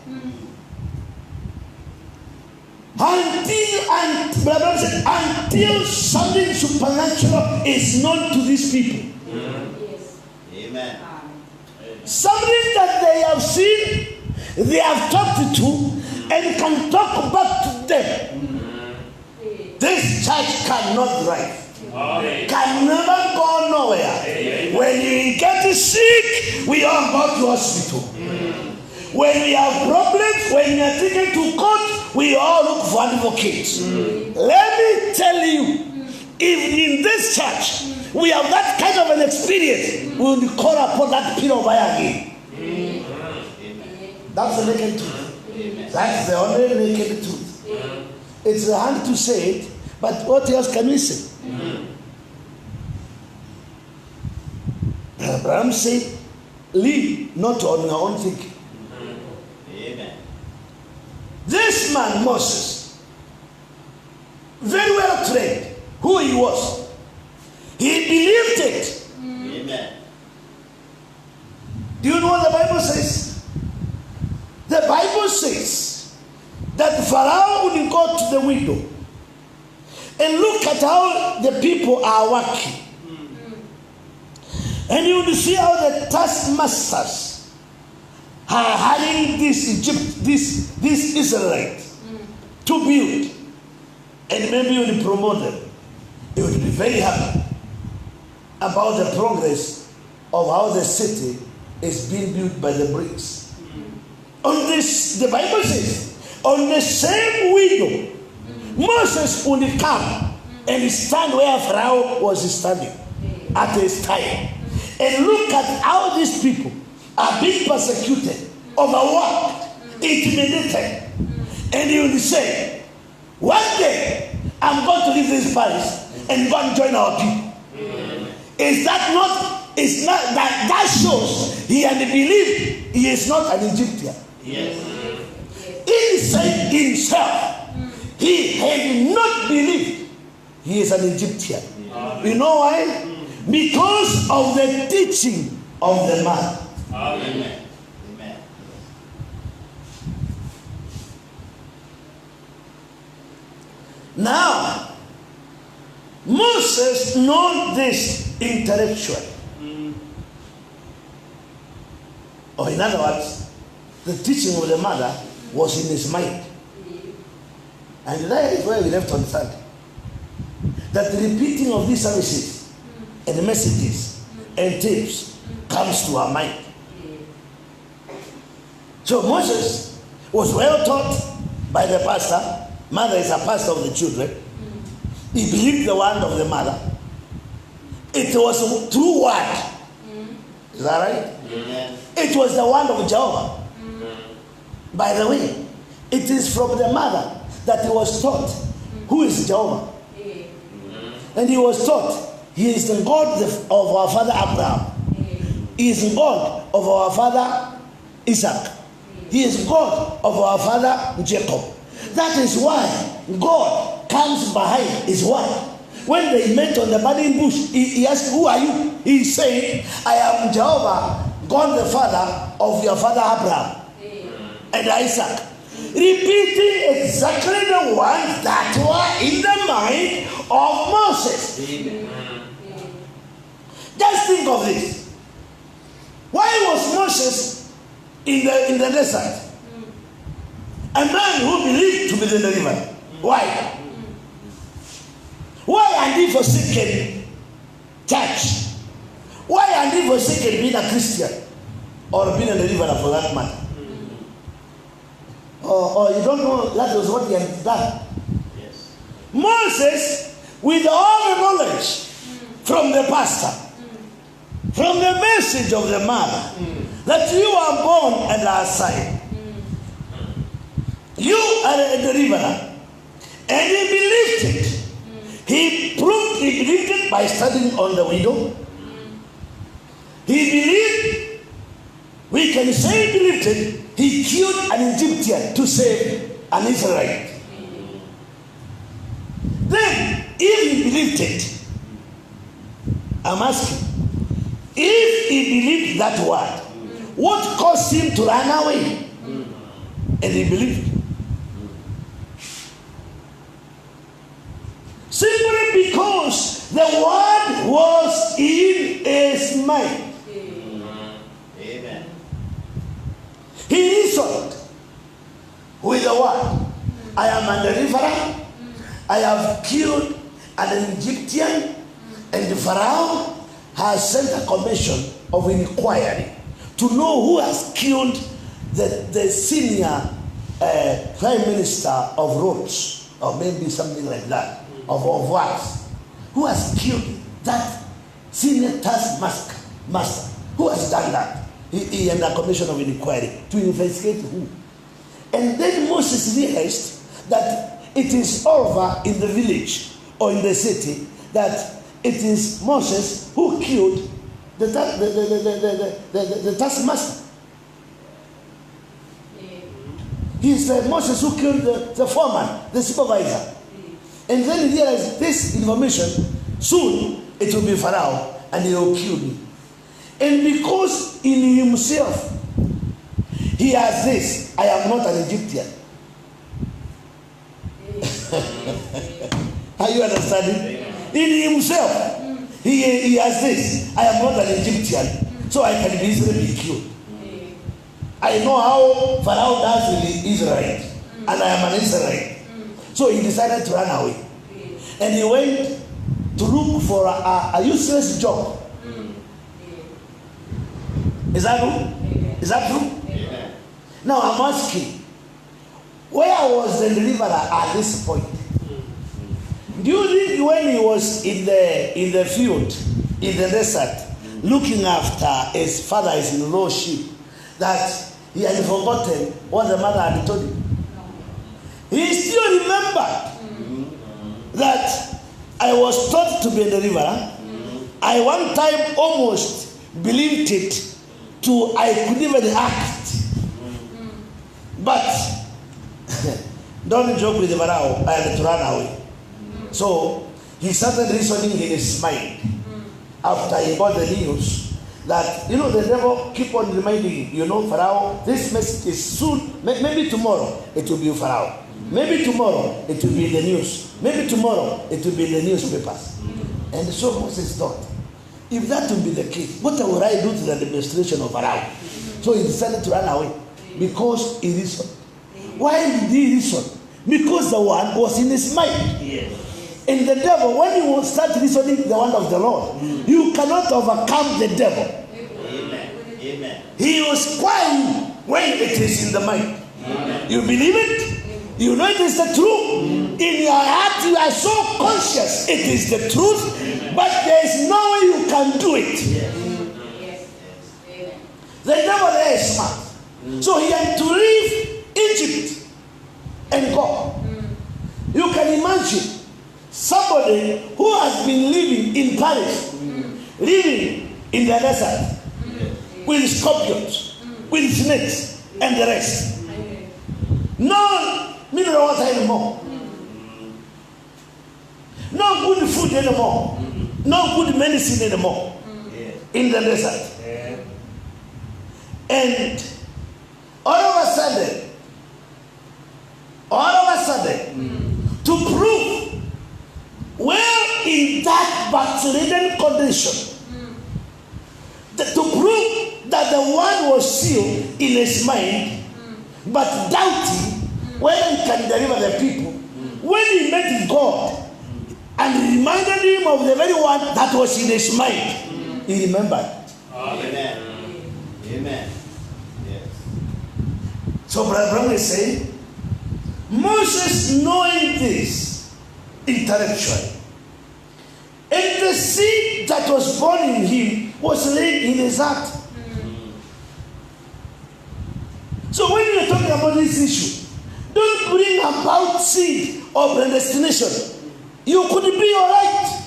Until something supernatural is known to these people. Yes. Amen. Something that they have seen, they have talked to, and can talk back to them. This church cannot thrive. Amen. Can never go nowhere. When you get sick, we all go to hospital. When we have problems, when we are taken to court, we all look for advocates. Let me tell you, if in this church we have that kind of an experience, we will call upon that pillar of fire again. That's the naked truth. That's the only naked truth. It's hard to say it, but what else can we say? Abraham said, live not on your own thinking. Amen. This man, Moses, very well trained, who he was, he believed it. Amen. Do you know what the Bible says? The Bible says that Pharaoh would go to the window and look at how the people are working. And you would see how the taskmasters are hiring this Israelite to build. And maybe you would promote them. You would be very happy about the progress of how the city is being built by the bricks. On this, the Bible says, on the same window, Moses would come and stand where Pharaoh was standing at his time. And look at how these people are being persecuted, overworked, intimidated. And he would say, one day I'm going to leave this palace and go and join our people. Is that not, it's not that shows he had believed he is not an Egyptian. Yes. Inside himself, he had not believed he is an Egyptian. You know why? Because of the teaching of the man. Amen. Amen. Now, Moses knows this intellectually. Or in other words, the teaching of the mother was in his mind. And that is where we left on Sunday. That the repeating of these services and the messages and tapes comes to our mind. So Moses was well taught by the pastor. Mother is a pastor of the children. He believed the word of the mother. It was a true word. Is that right? Amen. It was the word of Jehovah. By the way, it is from the mother that he was taught who is Jehovah. And he was taught he is the God of our father Abraham. He is the God of our father Isaac. He is God of our father Jacob. That is why God comes behind his word. When they met on the burning bush, he asked, who are you? He said, I am Jehovah, God the father of your father Abraham and Isaac. Repeating exactly the ones that were in the mind of Moses. Just think of this. Why was Moses in the desert? A man who believed to be the deliverer. Why? Why had he forsaken church? Why had he forsaken being a Christian or being a deliverer for that matter? Or you don't know that was what he had done. Yes. Moses, with all the knowledge from the pastor, from the message of the mother, that you are born and are assigned. You are a deliverer. And he believed it. He proved he believed it by studying on the widow. He believed, we can say he believed it, he killed an Egyptian to save an Israelite. Then, if he believed it, I'm asking, if he believed that word, what caused him to run away? And he believed. Simply because the word was in his mind. Amen. He reasoned with the word. I am a deliverer. I have killed an Egyptian, and the Pharaoh has sent a commission of inquiry to know who has killed the senior prime minister of Rhodes, or maybe something like that, of what? Who has killed that senior taskmaster? Who has done that? He had a commission of inquiry to investigate who. And then Moses realized that it is over in the village or in the city that it is Moses who killed the taskmaster. He is Moses who killed the foreman, the supervisor. And then he realized this information, soon it will be Pharaoh and he will kill me. And because in himself he has this, I am not an Egyptian. Are you understanding? In himself he has this, I am not an Egyptian, so I can be easily be killed. I know how Pharaoh does with Israel, and I am an Israelite. So he decided to run away. And he went to look for a useless job. Is that true? Is that true? Amen. Now I'm asking, where was the deliverer at this point? Do you think when he was in the field, in the desert, looking after his father-in-law sheep, that he had forgotten what the mother had told him? He still remembered that I was taught to be a deliverer. I one time almost believed it to I could even act. But don't joke with the Pharaoh, I had to run away. So he started reasoning in his mind after he got the news that, the devil keep on reminding Pharaoh, this message is soon, maybe tomorrow it will be Pharaoh. Maybe tomorrow it will be in the news. Maybe tomorrow it will be in the newspapers. And so Moses thought, if that will be the case, what will I do to the administration of Pharaoh? So he decided to run away because he reasoned. Why did he reason? Because the one was in his mind. Yes. And the devil, when you will start reasoning the word of the Lord, you cannot overcome the devil. Amen. Amen. He will spoil you when it is in the mind. You believe it? You know it is the truth. In your heart you are so conscious it is the truth, but there is no way you can do it. So he had to leave Egypt and go. You can imagine somebody who has been living in Paris, living in the desert with scorpions, with snakes, and the rest. No mineral water anymore. No good food anymore. No good medicine anymore in the desert. And all of a sudden, to prove well in that backslidden condition, to prove that the word was sealed in his mind, but doubting whether he can deliver the people, when he met God and reminded him of the very one that was in his mind, he remembered. Amen. Amen. Yes. So Brother Branham is saying, Moses, knowing this intellectually, and the seed that was born in him was laid in his heart. So when you are talking about this issue, don't bring about seed or predestination. You could be all right.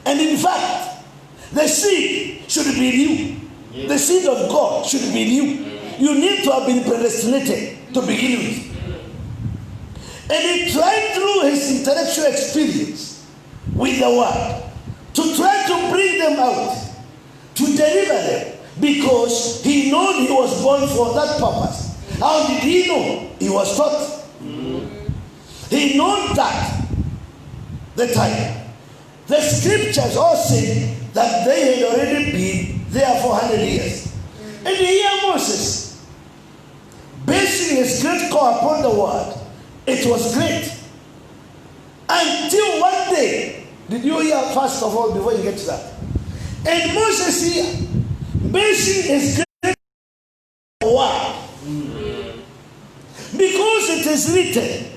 And in fact, the seed should be new. The seed of God should be new. You need to have been predestinated to begin with. And he tried through his intellectual experience with the word to try to bring them out, to deliver them, because he knew he was born for that purpose. How did he know? He was taught. He knew that the time. The scriptures all say that they had already been there for 100 years. And here Moses, basing his great call upon the word, it was great. Until one day, did you hear first of all before you get to that? And Moses here, basing his great word, because it is written,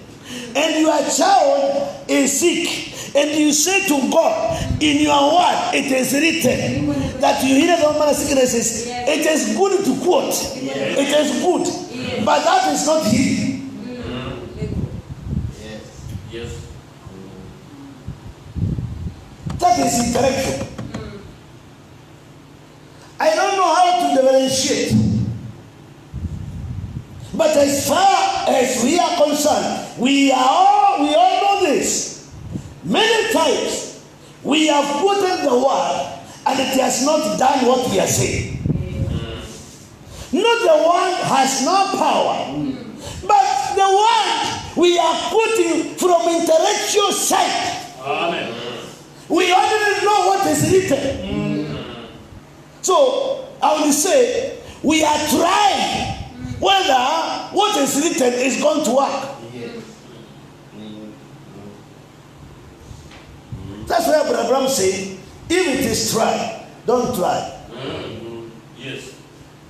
and your child is sick, and you say to God, in your word, it is written that you heal all manner of sicknesses. It is good to quote. It is good. But that is not healing. Yes. That is intellectual. I don't know how to differentiate. But as far as we are concerned, we all know this. Many times we have put in the word and it has not done what we are saying. Not the word has no power, but the word we are putting from intellectual side. Amen. We already know what is written. So I will say we are trying whether what is written is going to work. That's why Brother Branham said, if it is try, don't try. Yes.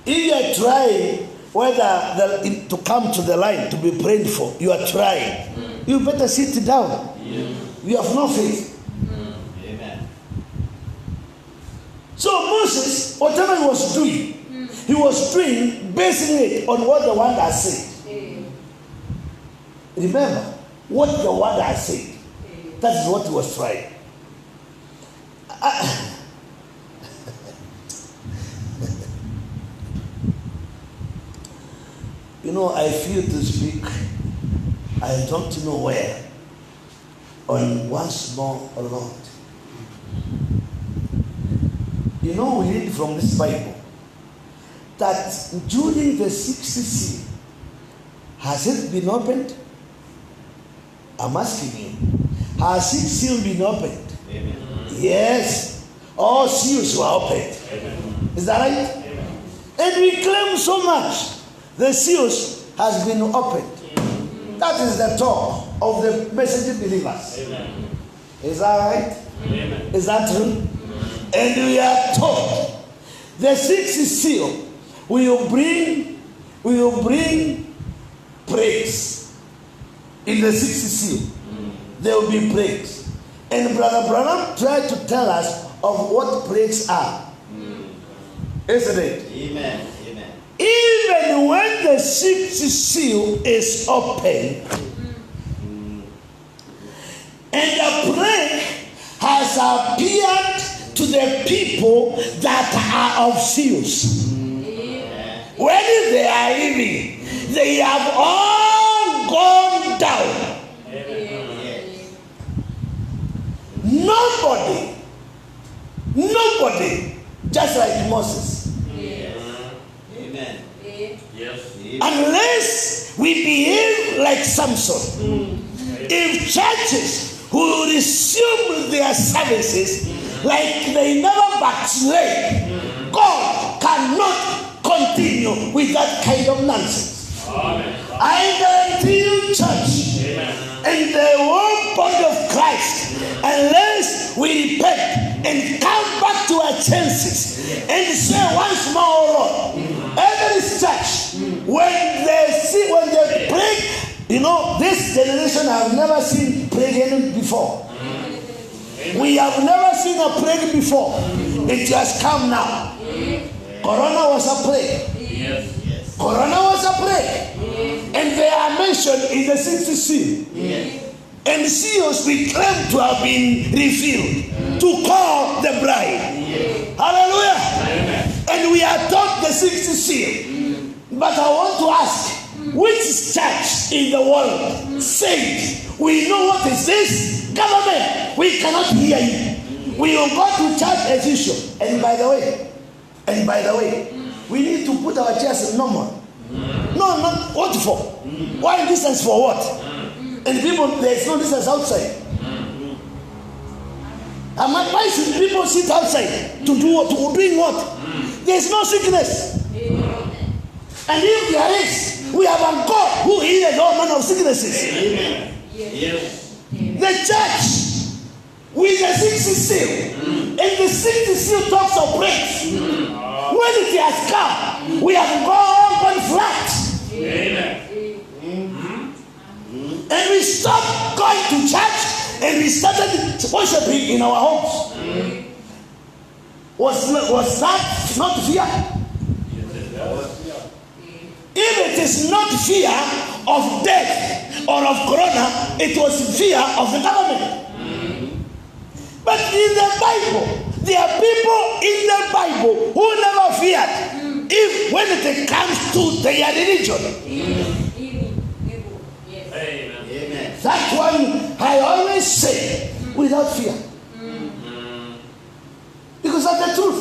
If you are trying whether to come to the line to be prayed for, you are trying. You better sit down. You have no faith. Amen. So Moses, whatever he was doing basing it on what the word has said. Remember, what the word has said. That is what he was trying. You know, I feel to speak, I don't know where, on once more or not. You know, we read from this Bible that during the 6th seal, has it been opened? I'm asking you, has 6th seal been opened? Amen. Yes, all seals were opened. Amen. Is that right? Amen. And we claim so much the seals has been opened. That is the talk of the messenger believers. Amen. Is that right? Amen. Is that true? And we are told the 6th seal will bring praise. In the 6th seal, there will be praise. And Brother Branham tried to tell us of what praise are. Isn't it? Amen. Amen. Even when the sixth seal is open and the plague has appeared to the people that are of seals. When they are living, they have all gone down. Nobody, just like Moses. Amen. Yes. Unless we behave like Samson. If churches who resume their services like they never backslid, God cannot continue with that kind of nonsense. Amen. I guarantee you, church, and the whole body of Christ, unless we repent and come back to our senses and say once more, oh Lord, every church, when they plague, this generation have never seen plague before. We have never seen a plague before. It has come now. Corona was a plague. Yes. Corona was a plague. And they are mentioned in the sixth seal. And seals we claim to have been revealed to call the bride. Hallelujah. And we are taught the sixth seal. But I want to ask, which church in the world says, we know what is this? Government, we cannot hear you. We will go to church as usual. And by the way, we need to put our chairs in normal. No, not what for? Why distance for what? And people, there is no distance outside. And why should people sit outside to do what? To doing what? There is no sickness. And if there is, we have a God who heals all manner of sicknesses. Amen. Yes. The church with the sixth seal, and the sixth seal talks of praise. When it has come, we have gone flat. Amen. And we stopped going to church and we started worshiping in our homes. Was that not fear? If it is not fear of death or of corona, it was fear of the government. But in the Bible, there are people in the Bible who never feared if when it comes to their religion. Amen. That one I always say without fear. Because of the truth.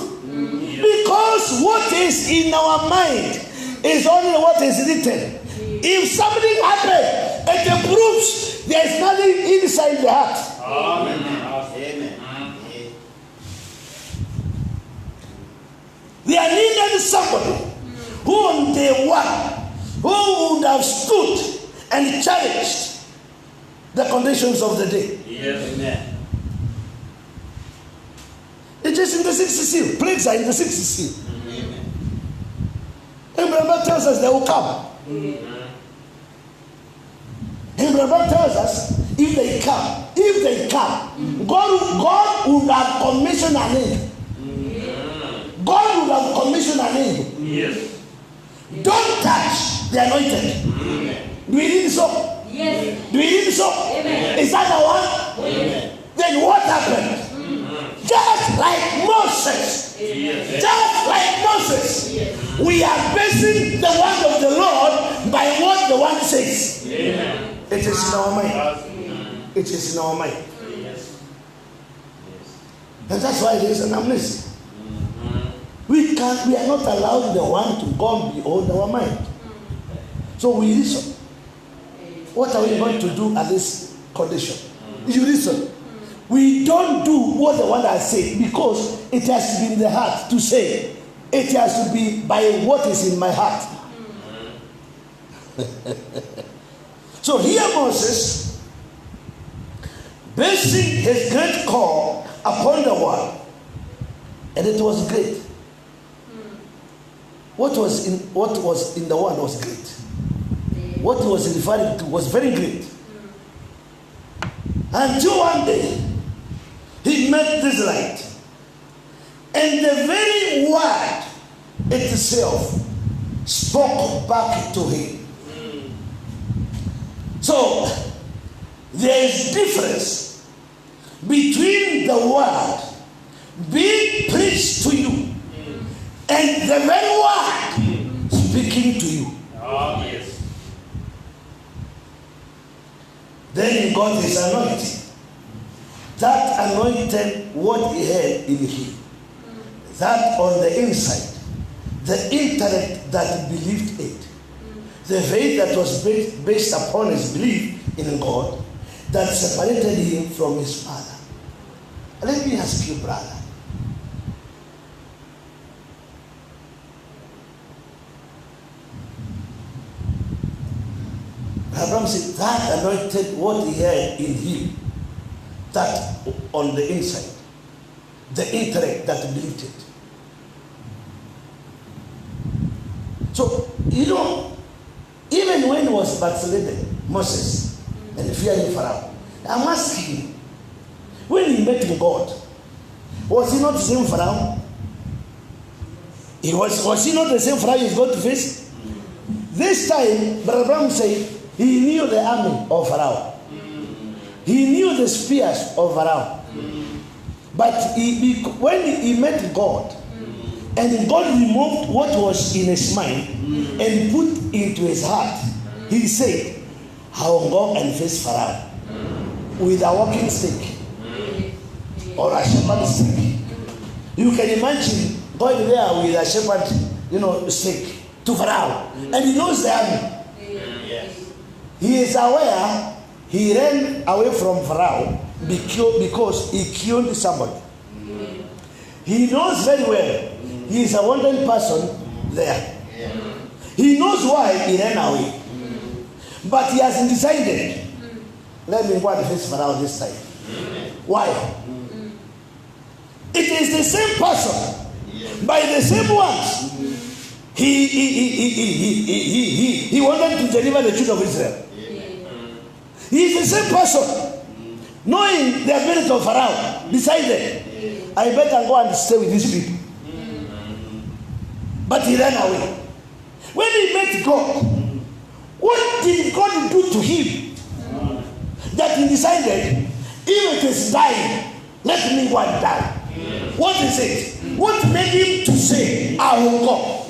Because what is in our mind is only what is written. If something happens, it proves there is nothing inside the heart. Amen. There needed somebody who on day one, who would have stood and challenged the conditions of the day. Yes. Amen. It is in the sixth seal. Plagues are in the sixth seal. Abraham tells us they will come. Abraham tells us if they come, God would have commissioned an angel. God would have commissioned an angel. Yes. Don't touch the anointed. Do we need so? Yes. Do we need so? Amen. Is that the one? Amen. Then what happened? Just like Moses. Yes. Just like Moses. We are basing the word of the Lord by what the word says. Amen. It is in our mind. It is in our mind. Yes. And that's why there is an amnesty. We are not allowed the one to go beyond our mind. So we listen. What are we going to do at this condition? You listen. We don't do what the one has said because it has to be in the heart to say. It has to be by what is in my heart. So here Moses, basing his great call upon the word, and it was great. What was in the word was great. What he was referring to was very great. Until one day, he met this light. And the very word itself spoke back to him. So there is difference between the word being preached to you and the very word speaking to you. Oh, yes. Then he got his anointing. That anointed what he had in him. That on the inside. The intellect that believed it. The faith that was based upon his belief in God that separated him from his father. Let me ask you, brother. Abraham said that anointed what he had in him, that on the inside, the intellect that believed it. So, even when he was backslidden, Moses, and fearing Pharaoh, I'm asking you, when he met God, was he not the same Pharaoh? Was he not the same Pharaoh he's going to face? This time, Brother Abraham said, he knew the army of Pharaoh. He knew the spears of Pharaoh. But when he met God, and God removed what was in his mind and put into his heart, he said, I will go and face Pharaoh with a walking stick or a shepherd's stick. You can imagine going there with a shepherd, stick to Pharaoh. And he knows the army. He is aware he ran away from Pharaoh because he killed somebody. He knows very well he is a wanted person there. He knows why he ran away. But he has decided, let me go and face Pharaoh this time. Why? It is the same person, by the same ones. He wanted to deliver the children of Israel. He is the same person, knowing the ability of Pharaoh, decided, I better go and stay with these people. But he ran away. When he met God, what did God do to him? That he decided, if it is dying, let me go and die. What is it? What made him to say, I will go?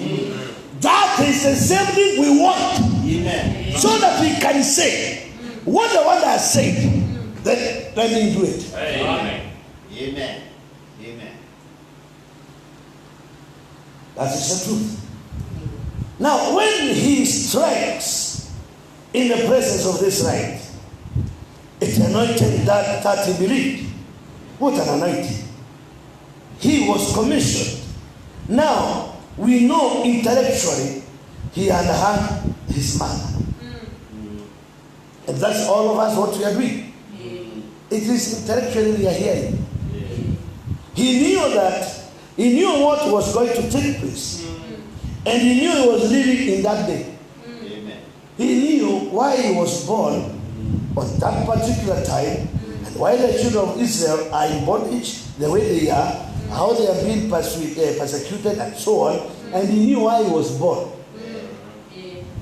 That is the same thing we want. So that we can say, what the one has said, let me do it. Amen. Amen. Amen. That is the truth. Now, when he strikes in the presence of this light, it anointed that he believed. What an anointing. He was commissioned. Now, we know intellectually he had had his manner. And that's all of us what we are doing. It is intellectually we are hearing. He knew what was going to take place. And he knew he was living in that day. He knew why he was born on that particular time, and why the children of Israel are in bondage the way they are, how they are being persecuted and so on. And he knew why he was born,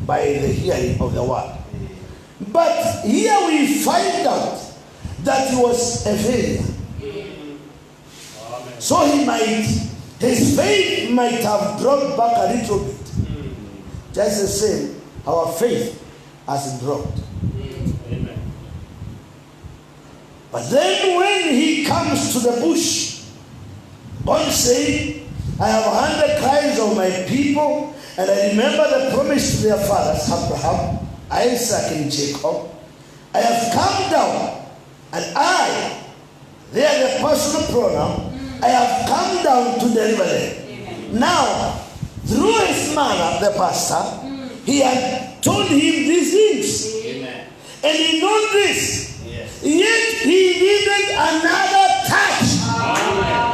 by the hearing of the word. But here we find out that he was a failure. So his faith might have dropped back a little bit. Just the same, our faith has dropped. Amen. But then when he comes to the bush, God said, I have heard the cries of my people, and I remember the promise to their fathers, Abraham, Isaac, and Jacob. I have come down, and they are the personal pronoun, I have come down to deliver them. Amen. Now, through his manner, the pastor, he had told him these things. Amen. And he knows this. Yes. Yet he needed another touch. Amen.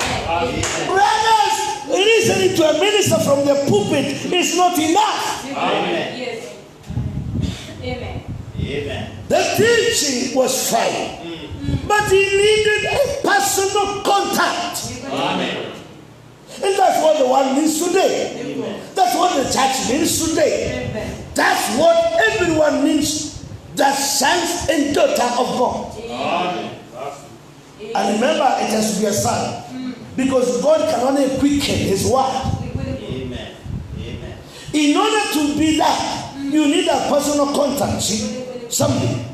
Brothers, listening to a minister from the pulpit is not enough. Amen. Yes. Amen. Amen. The teaching was fine, but he needed a personal contact. Amen. And that's what the one needs today. Amen. That's what the church means today. Amen. That's what everyone means. The sons and daughter of God. Amen. And remember, it has to be a son. Because God can only quicken his word. Amen. Amen. In order to be that, you need a personal contact. See? Somebody.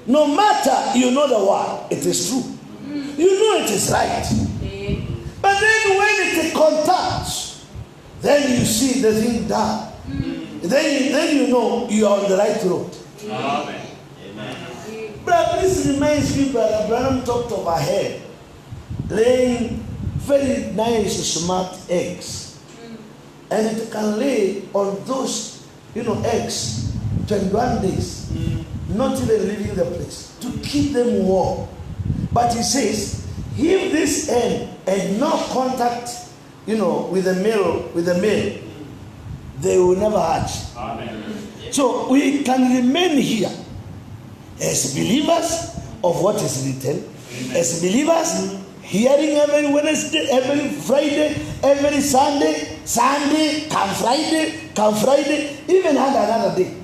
No matter you know the word, it is true. You know it is right. But then when it contacts, then you see the thing done. Then you know you are on the right road. Amen. Amen. But this reminds me, Brother Branham talked of a hen laying very nice, smart eggs. And it can lay on those, eggs 21 days, not even leaving the place, to keep them warm. But he says, if this hen had no contact, with the male, they will never hatch. Amen. So we can remain here as believers of what is written, as believers hearing every Wednesday, every Friday, every Sunday, come Friday, even had another day.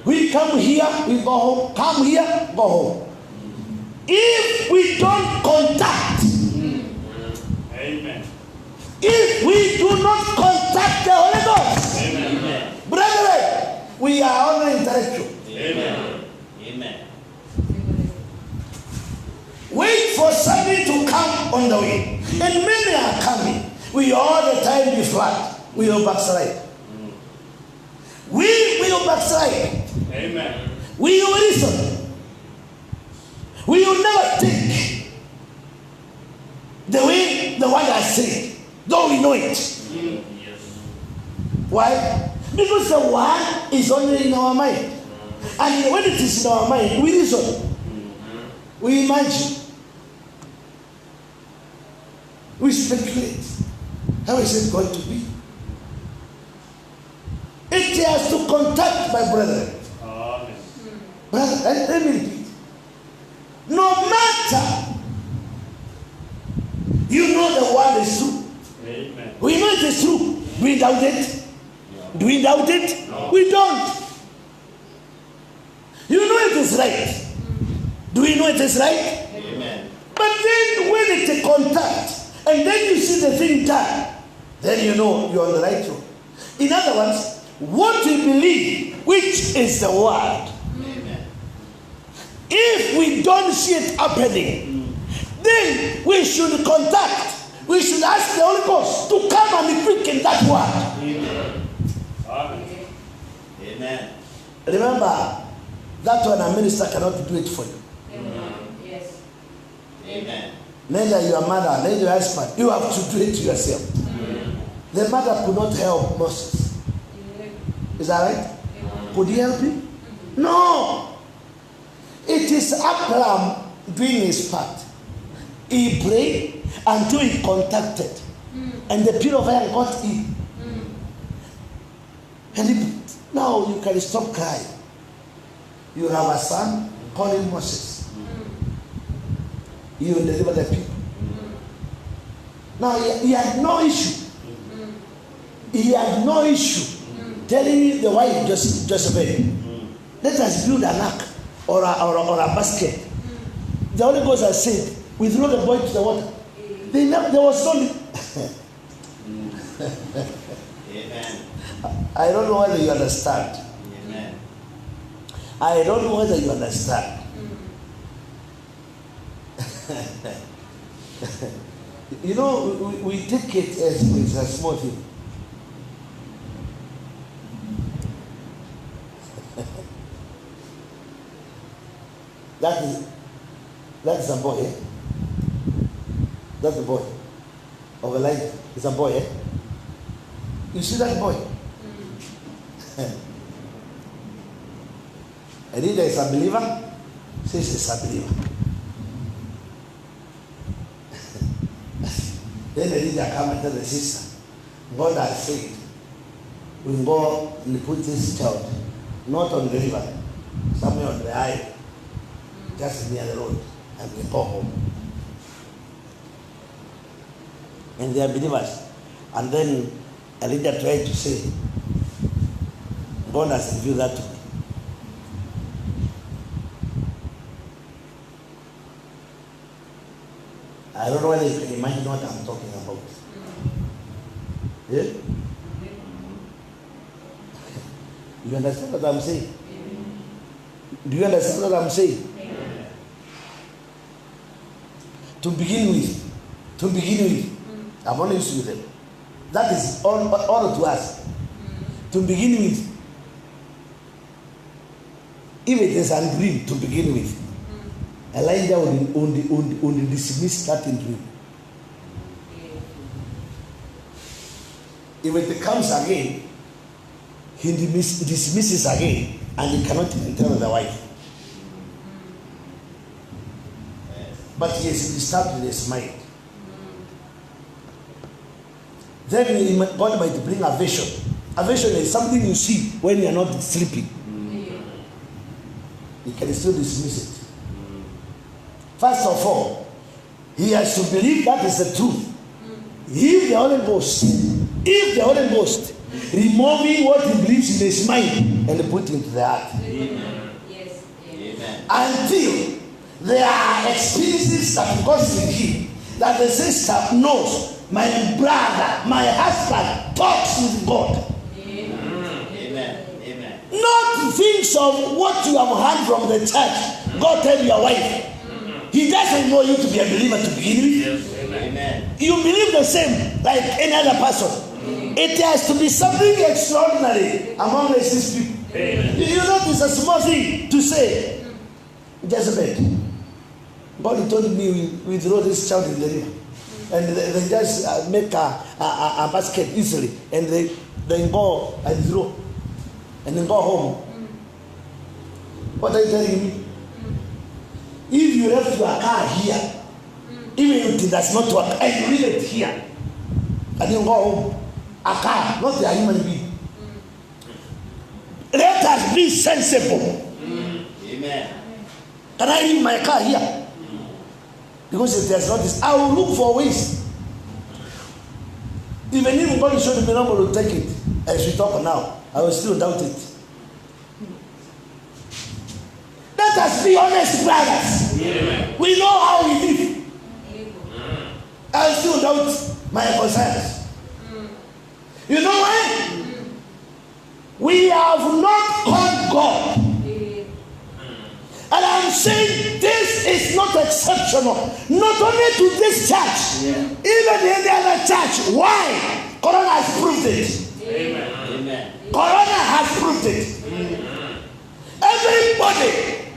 We come here, we go home, come here, go home. If we don't contact, Amen. if we do not contact the Holy Ghost, Amen. brethren, we are only intellectual. Amen. Amen. Wait for somebody to come on the way. And many are coming. We all the time be flat. We will backslide. We will backslide. Amen. We will listen. We will never think the way the one has said, though we know it. Yes. Why? Because the one is only in our mind. And when it is in our mind, we listen. We imagine. We speculate. How is it going to be? It has to contact my brother. Amen. Brother, let me repeat. No matter you know the word is true. Amen. We know it is true. Do we doubt it? Do we doubt it? No. We don't. You know it is right. Do we know it is right? Amen. But then when it contact, and then you see the thing done, then you know you're on the right road. In other words, what we believe, which is the word, Amen. if we don't see it happening, then we should contact. We should ask the Holy Ghost to come and quicken that word. Amen. Amen. Amen. Remember, that one a minister cannot do it for you. Yes. Amen. Neither your mother, neither your husband. You have to do it yourself. The mother could not help Moses. Is that right? Could he help him? No. It is Abraham doing his part. He prayed until he contacted. And the pillar of fire got in. And now you can stop crying. You have a son, call him Moses. He will deliver the people. Now he had no issue. He had no issue telling the wife Josephine, let us build an ark or a basket. The Holy Ghost has said, we throw the boy to the water. There was no. Amen. I don't know whether you understand. Amen. I don't know whether you understand. We take it as it's a small thing. That is a boy, eh? That's the boy of Elijah. It's a boy, eh? You see that boy? And either is a believer, says it's a believer. Then the leader come and tell the sister, God has said, we go and put this child not on the river, somewhere on the island, just near the road, and we go home. And they are believers. And then Elijah tried to say, God has revealed that to me. I don't know whether you can imagine what I'm talking about. Yeah? You understand what I'm saying? Do you understand what I'm saying? To begin with, I'm honest with them. That is all to us. To begin with, if it is a dream to begin with, Elijah would dismiss that in dream. If it comes again, he dismisses again, and he cannot even tell the wife. But he has disturbed his mind. Then God might bring a vision. A vision is something you see when you are not sleeping. You can still dismiss it. First of all, he has to believe that is the truth. If the Holy Ghost removing what he believes in his mind and put into the heart. Yes. Until there are experiences that goes in him, that the sister knows, my brother, my husband talks with God. Amen. Not things of what you have heard from the church. God tell your wife. He doesn't know you to be a believer to begin with. Amen. You believe the same like any other person. It has to be something extraordinary among these people. You know, it's a small thing to say. Jezebel, God told me we throw this child in the river, and they just make a basket easily, and they go and throw, and then go home. What are you telling me? If you left your car here, even if it does not work, and you leave it here, and then go home, a car, not a human being. Let us be sensible. Amen. Can I leave my car here? Because if there's not this, I will look for ways. Even if God showed me number to take it, as we talk now, I will still doubt it. Let us be honest, brothers. Yeah. We know how we live. I will still doubt my concerns. You know why? We have not called God. And I'm saying this is not exceptional. Not only to this church, even in the other church. Why? Corona has proved it. Amen. Corona has proved it. Everybody,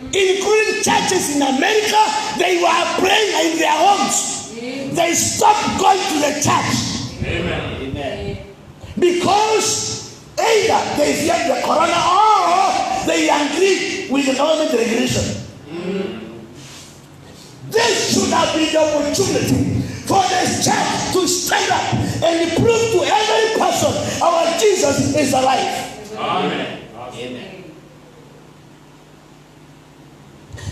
including churches in America, they were praying in their homes. They stopped going to the church. Amen. Because either they feared the corona or they agreed with the government regulation. This should have been the opportunity for the church to stand up and prove to every person our Jesus is alive. Amen.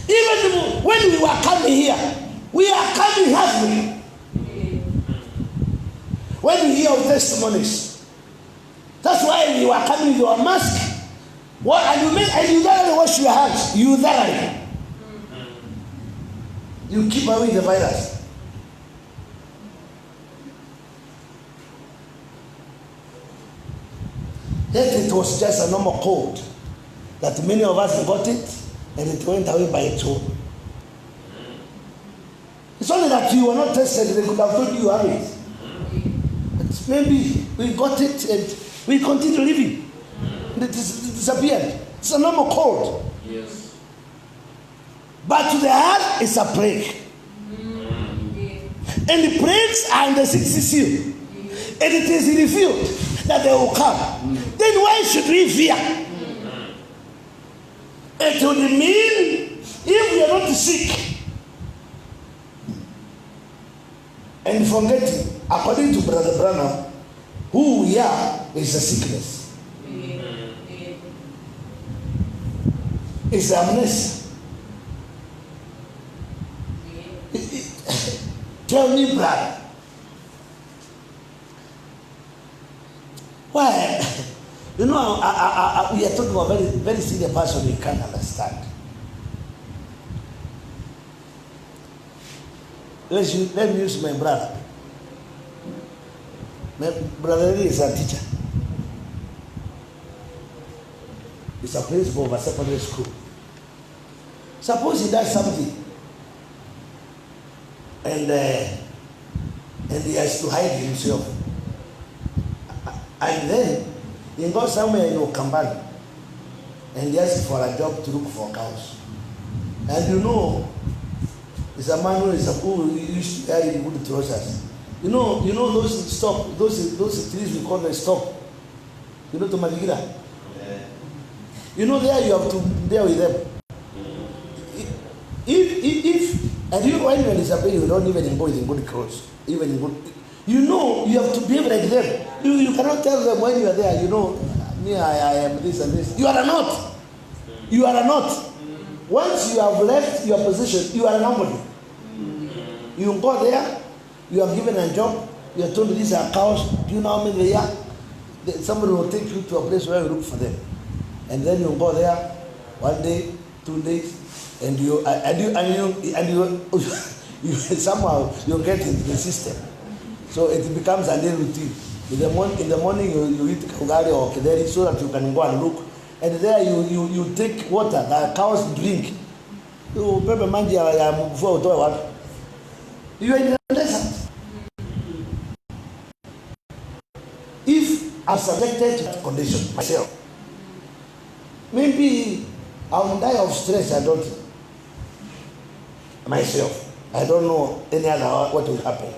Even when we were coming here, we are coming halfway. When we hear of testimonies, that's why we were coming with your mask. What and you thoroughly wash your hands. You thoroughly. You keep away the virus. Yet it was just a normal cold that many of us got it and it went away by its own. It's only that you were not tested, they could have told you have it. But maybe we got it and we continue living. It disappeared. It's a normal cold. Yes. But to the heart, it's a plague. And the plagues are in the 60 seal. And it is revealed that they will come. Then why should we fear? It would mean if we are not sick and forgetting, according to Brother Branham, who we are is a sickness. It's amnesia. Tell me, brother, Why? You know, we are talking about very, very senior person you can't understand. Let me use my brother. My brother is a teacher. He's a principal of a secondary school. Suppose he does something and he has to hide himself. And then he goes somewhere in Okambani and he asks for a job to look for cows. And you know, it's a man who used to wear good trousers. You know those trees we call them stop. You know, to Madigira. You know, there you have to deal with them. If and you when you are disobeying, you don't even go in good clothes, even in good. You know, you have to behave like them. You cannot tell them when you are there. You know, me, I am this and this. You are not. You are not. Once you have left your position, you are nobody. You go there. You are given a job. You are told these are cows. Do you know how many they are? Somebody will take you to a place where you look for them, and then you go there 1 day, 2 days, and you somehow you get into the system. So it becomes a daily routine. In the morning you eat kugari or kederi so that you can go and look, and there you take water that cows drink. You pepe manji ya mvua utoe water. You are in the desert. If I'm subjected to that condition myself, maybe I will die of stress. I don't know any other what will happen.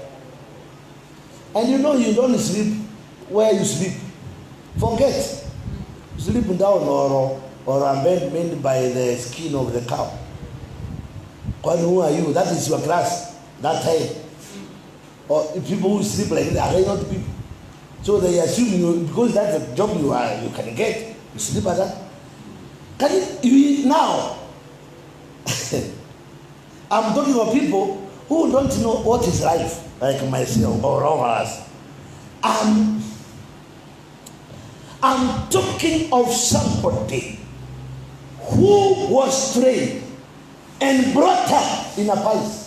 And you know, you don't sleep where you sleep. Forget. Sleep down or a bed made by the skin of the cow. Who are you? That is your class. That time. Or people who sleep like that are not people. So they assume you, because that's a job you can get. You sleep like that. Can you now? I'm talking about people who don't know what is life, like myself or all of us. I'm talking of somebody who was trained and brought up in a palace.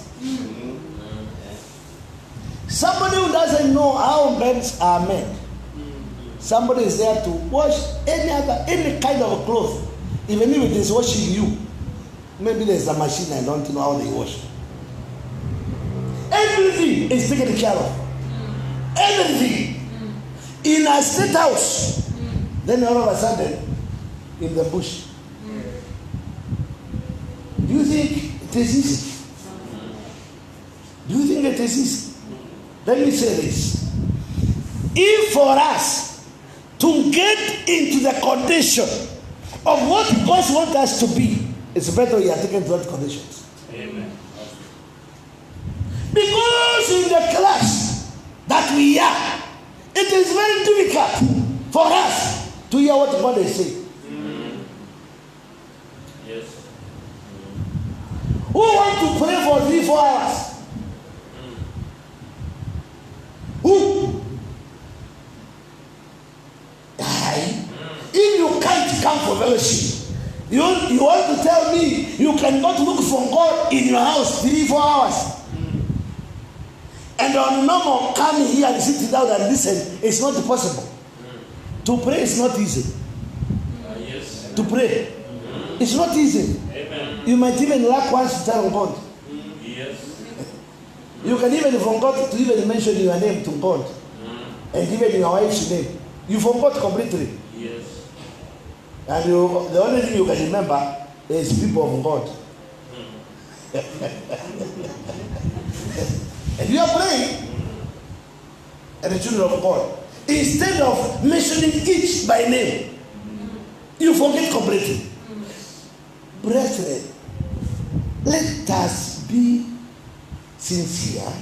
Somebody who doesn't know how beds are made. Somebody is there to wash any kind of clothes, even if it is washing you. Maybe there's a machine, I don't know how they wash. Everything is taken care of. Everything. In a state house. Then all of a sudden, in the bush. Do you think it is easy? Do you think it is easy? Let me say this. If for us to get into the condition of what God wants us to be, it's better we are taken to that conditions. Amen. Because in the class that we are, it is very difficult for us to hear what God is saying. Yes. Who want to pray for 3-4 hours? Who? If you can't come for fellowship, you want to tell me you cannot look for God in your house 3-4 hours? And on normal, come here and sit down and listen. It's not possible. To pray is not easy. Yes. To pray, it's not easy. Amen. You might even lack once to tell God. Yes. You can even forget to even mention your name to God, and even your wife's name. You forgot completely. Yes. And the only thing you can remember is people of God. And you are praying, and the children of God, instead of mentioning each by name, you forget completely. Brethren, let us be sincere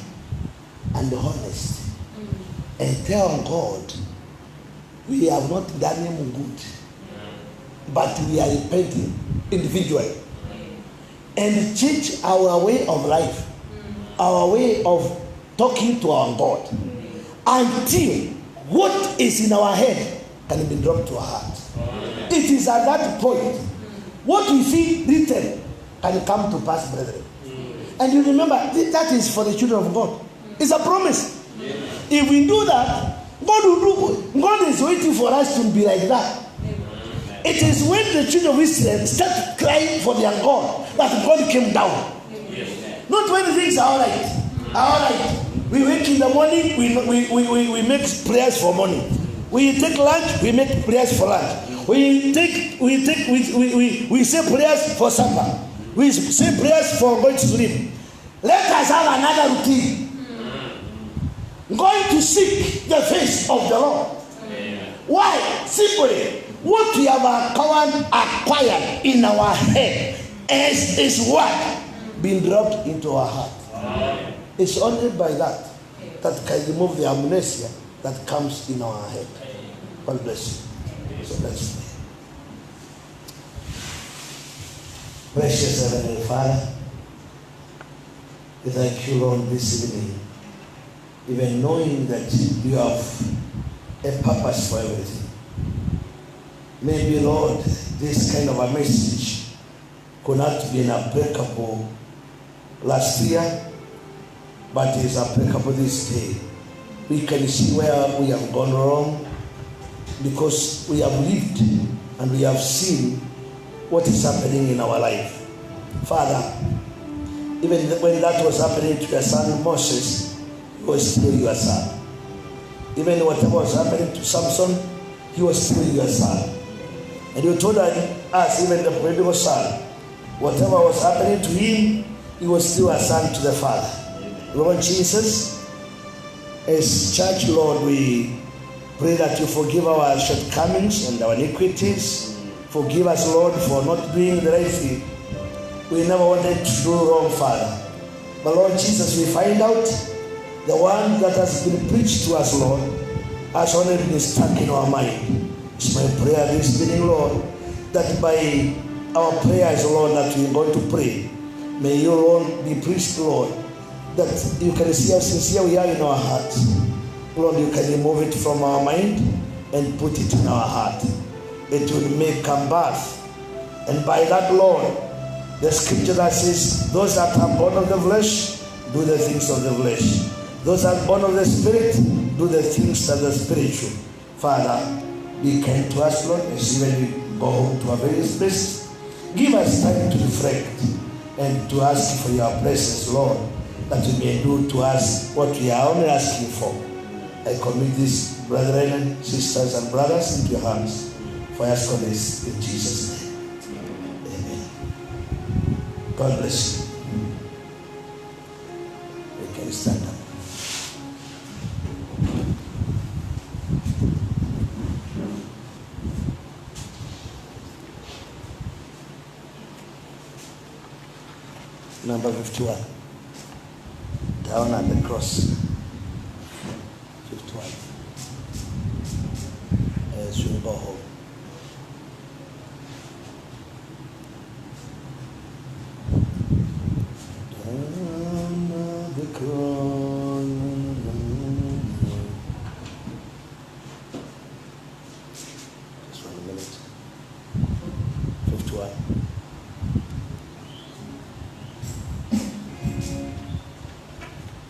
and honest and tell God we have not done him good, but we are repenting individually and change our way of life, our way of talking to our God, until what is in our head can be dropped to our heart. It is at that point what we see written can come to pass, brethren. And you remember that is for the children of God. It's a promise. If we do that, God will do. God is waiting for us to be like that. It is when the children of Israel start crying for their God that God came down. Not when things are all right. All right. We wake in the morning, we make prayers for morning. We take lunch, we make prayers for lunch. We say prayers for supper. We say prayers for going to sleep. Let us have another routine. Going to seek the face of the Lord. Why? Simply, what we have acquired in our head is what being dropped into our heart. It's only by that can remove the amnesia that comes in our head. God bless you. So let's pray. Precious Heavenly Father, we thank you, Lord, this evening, even knowing that you have a purpose for everything. Maybe, Lord, this kind of a message could not be applicable last year, but it is applicable this day. We can see where we have gone wrong because we have lived and we have seen what is happening in our life. Father, even when that was happening to your son Moses, he was still your son. Even whatever was happening to Samson, he was still your son. And you told us, even the prodigal son, whatever was happening to him, he was still a son to the Father. Lord Jesus, as church, Lord, we pray that you forgive our shortcomings and our iniquities. Forgive us, Lord, for not doing the right thing. We never wanted to do wrong, Father. But Lord Jesus, we find out the one that has been preached to us, Lord, has only been stuck in our mind. It's my prayer this evening, Lord, that by our prayers, Lord, that we're going to pray, may you, Lord, be preached, Lord, that you can see how sincere we are in our hearts. Lord, you can remove it from our mind and put it in our heart. It will make come birth. And by that, Lord, the scripture that says, those that are born of the flesh, do the things of the flesh. Those that are born of the Spirit, do the things of the spiritual. Father, be kind to us, Lord, as even we go home to our various places. Give us time to reflect and to ask for your presence, Lord, that you may do to us what we are only asking for. I commit these brethren, sisters, and brothers into your hands. For I ask for this in Jesus' name. Amen. God bless you. We can stand up. Number 51. Down at the cross. 51. As we go home. Down at the cross. Just 1 minute. 51.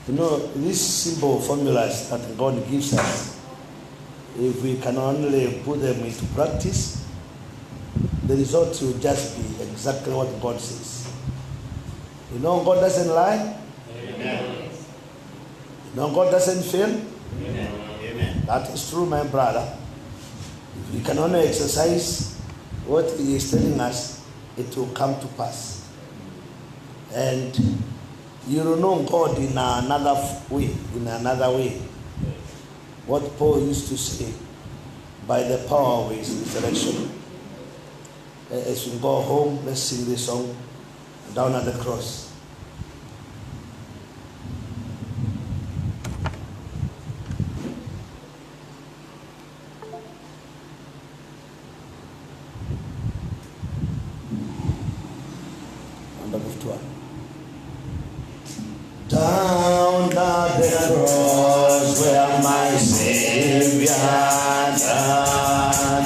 You know, these simple formulas that God gives us, if we can only put them into practice, the result will just be exactly what God says. You know, God doesn't lie. Amen. You know, God doesn't fail. Amen. That is true, my brother. If we can only exercise what He is telling us, it will come to pass. And you will know God in another way. What Paul used to say, by the power of his resurrection. As we go home, let's sing this song, Down at the Cross. Number 51. Down at the cross where my Savior undone.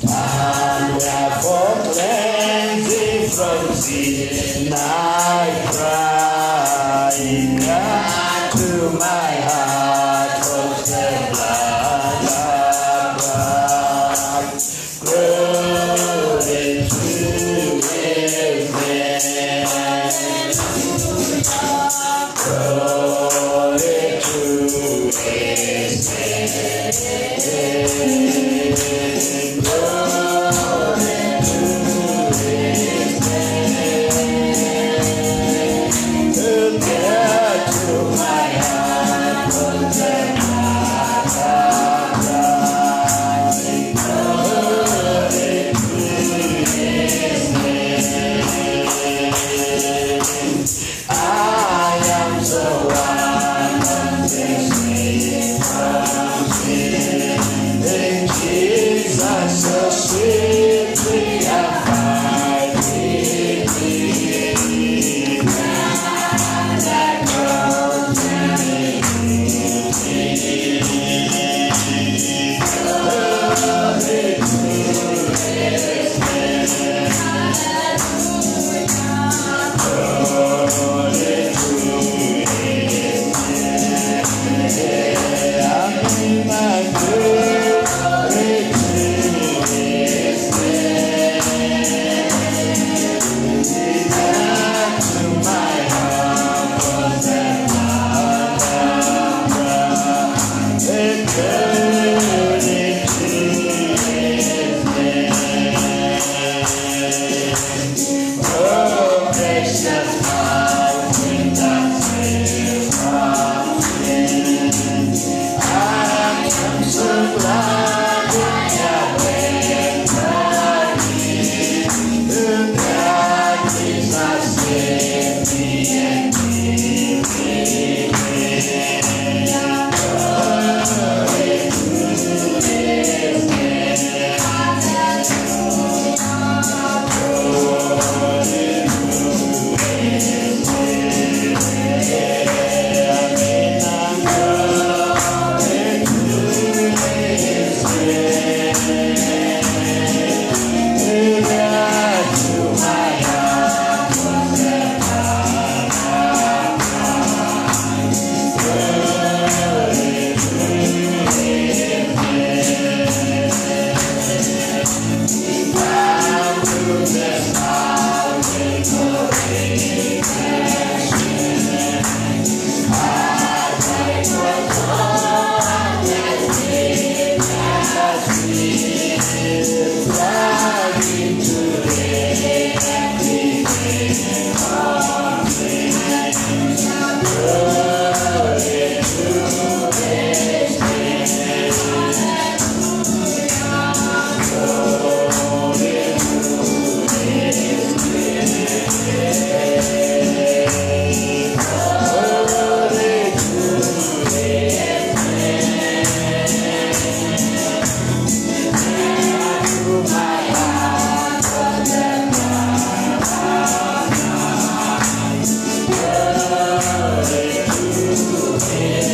And wherefore cleansing from sin I cry, to my heart was the blood of glory to His name. Glory to His name. Glory to His name. To get to my heart was the blood of Christ. Glory to His name. I am so wonderfully saved from sin. In Jesus, so sweetly I find relief. And I come to glory to His name. Glory to His name. Amen. My glory to His name. To my heart was the blood of Christ. Glory to His name. Oh, precious fountain that saves from sin. I am so glad that I went that Jesus saved me and gave me grace. Glory to His name. Glory to His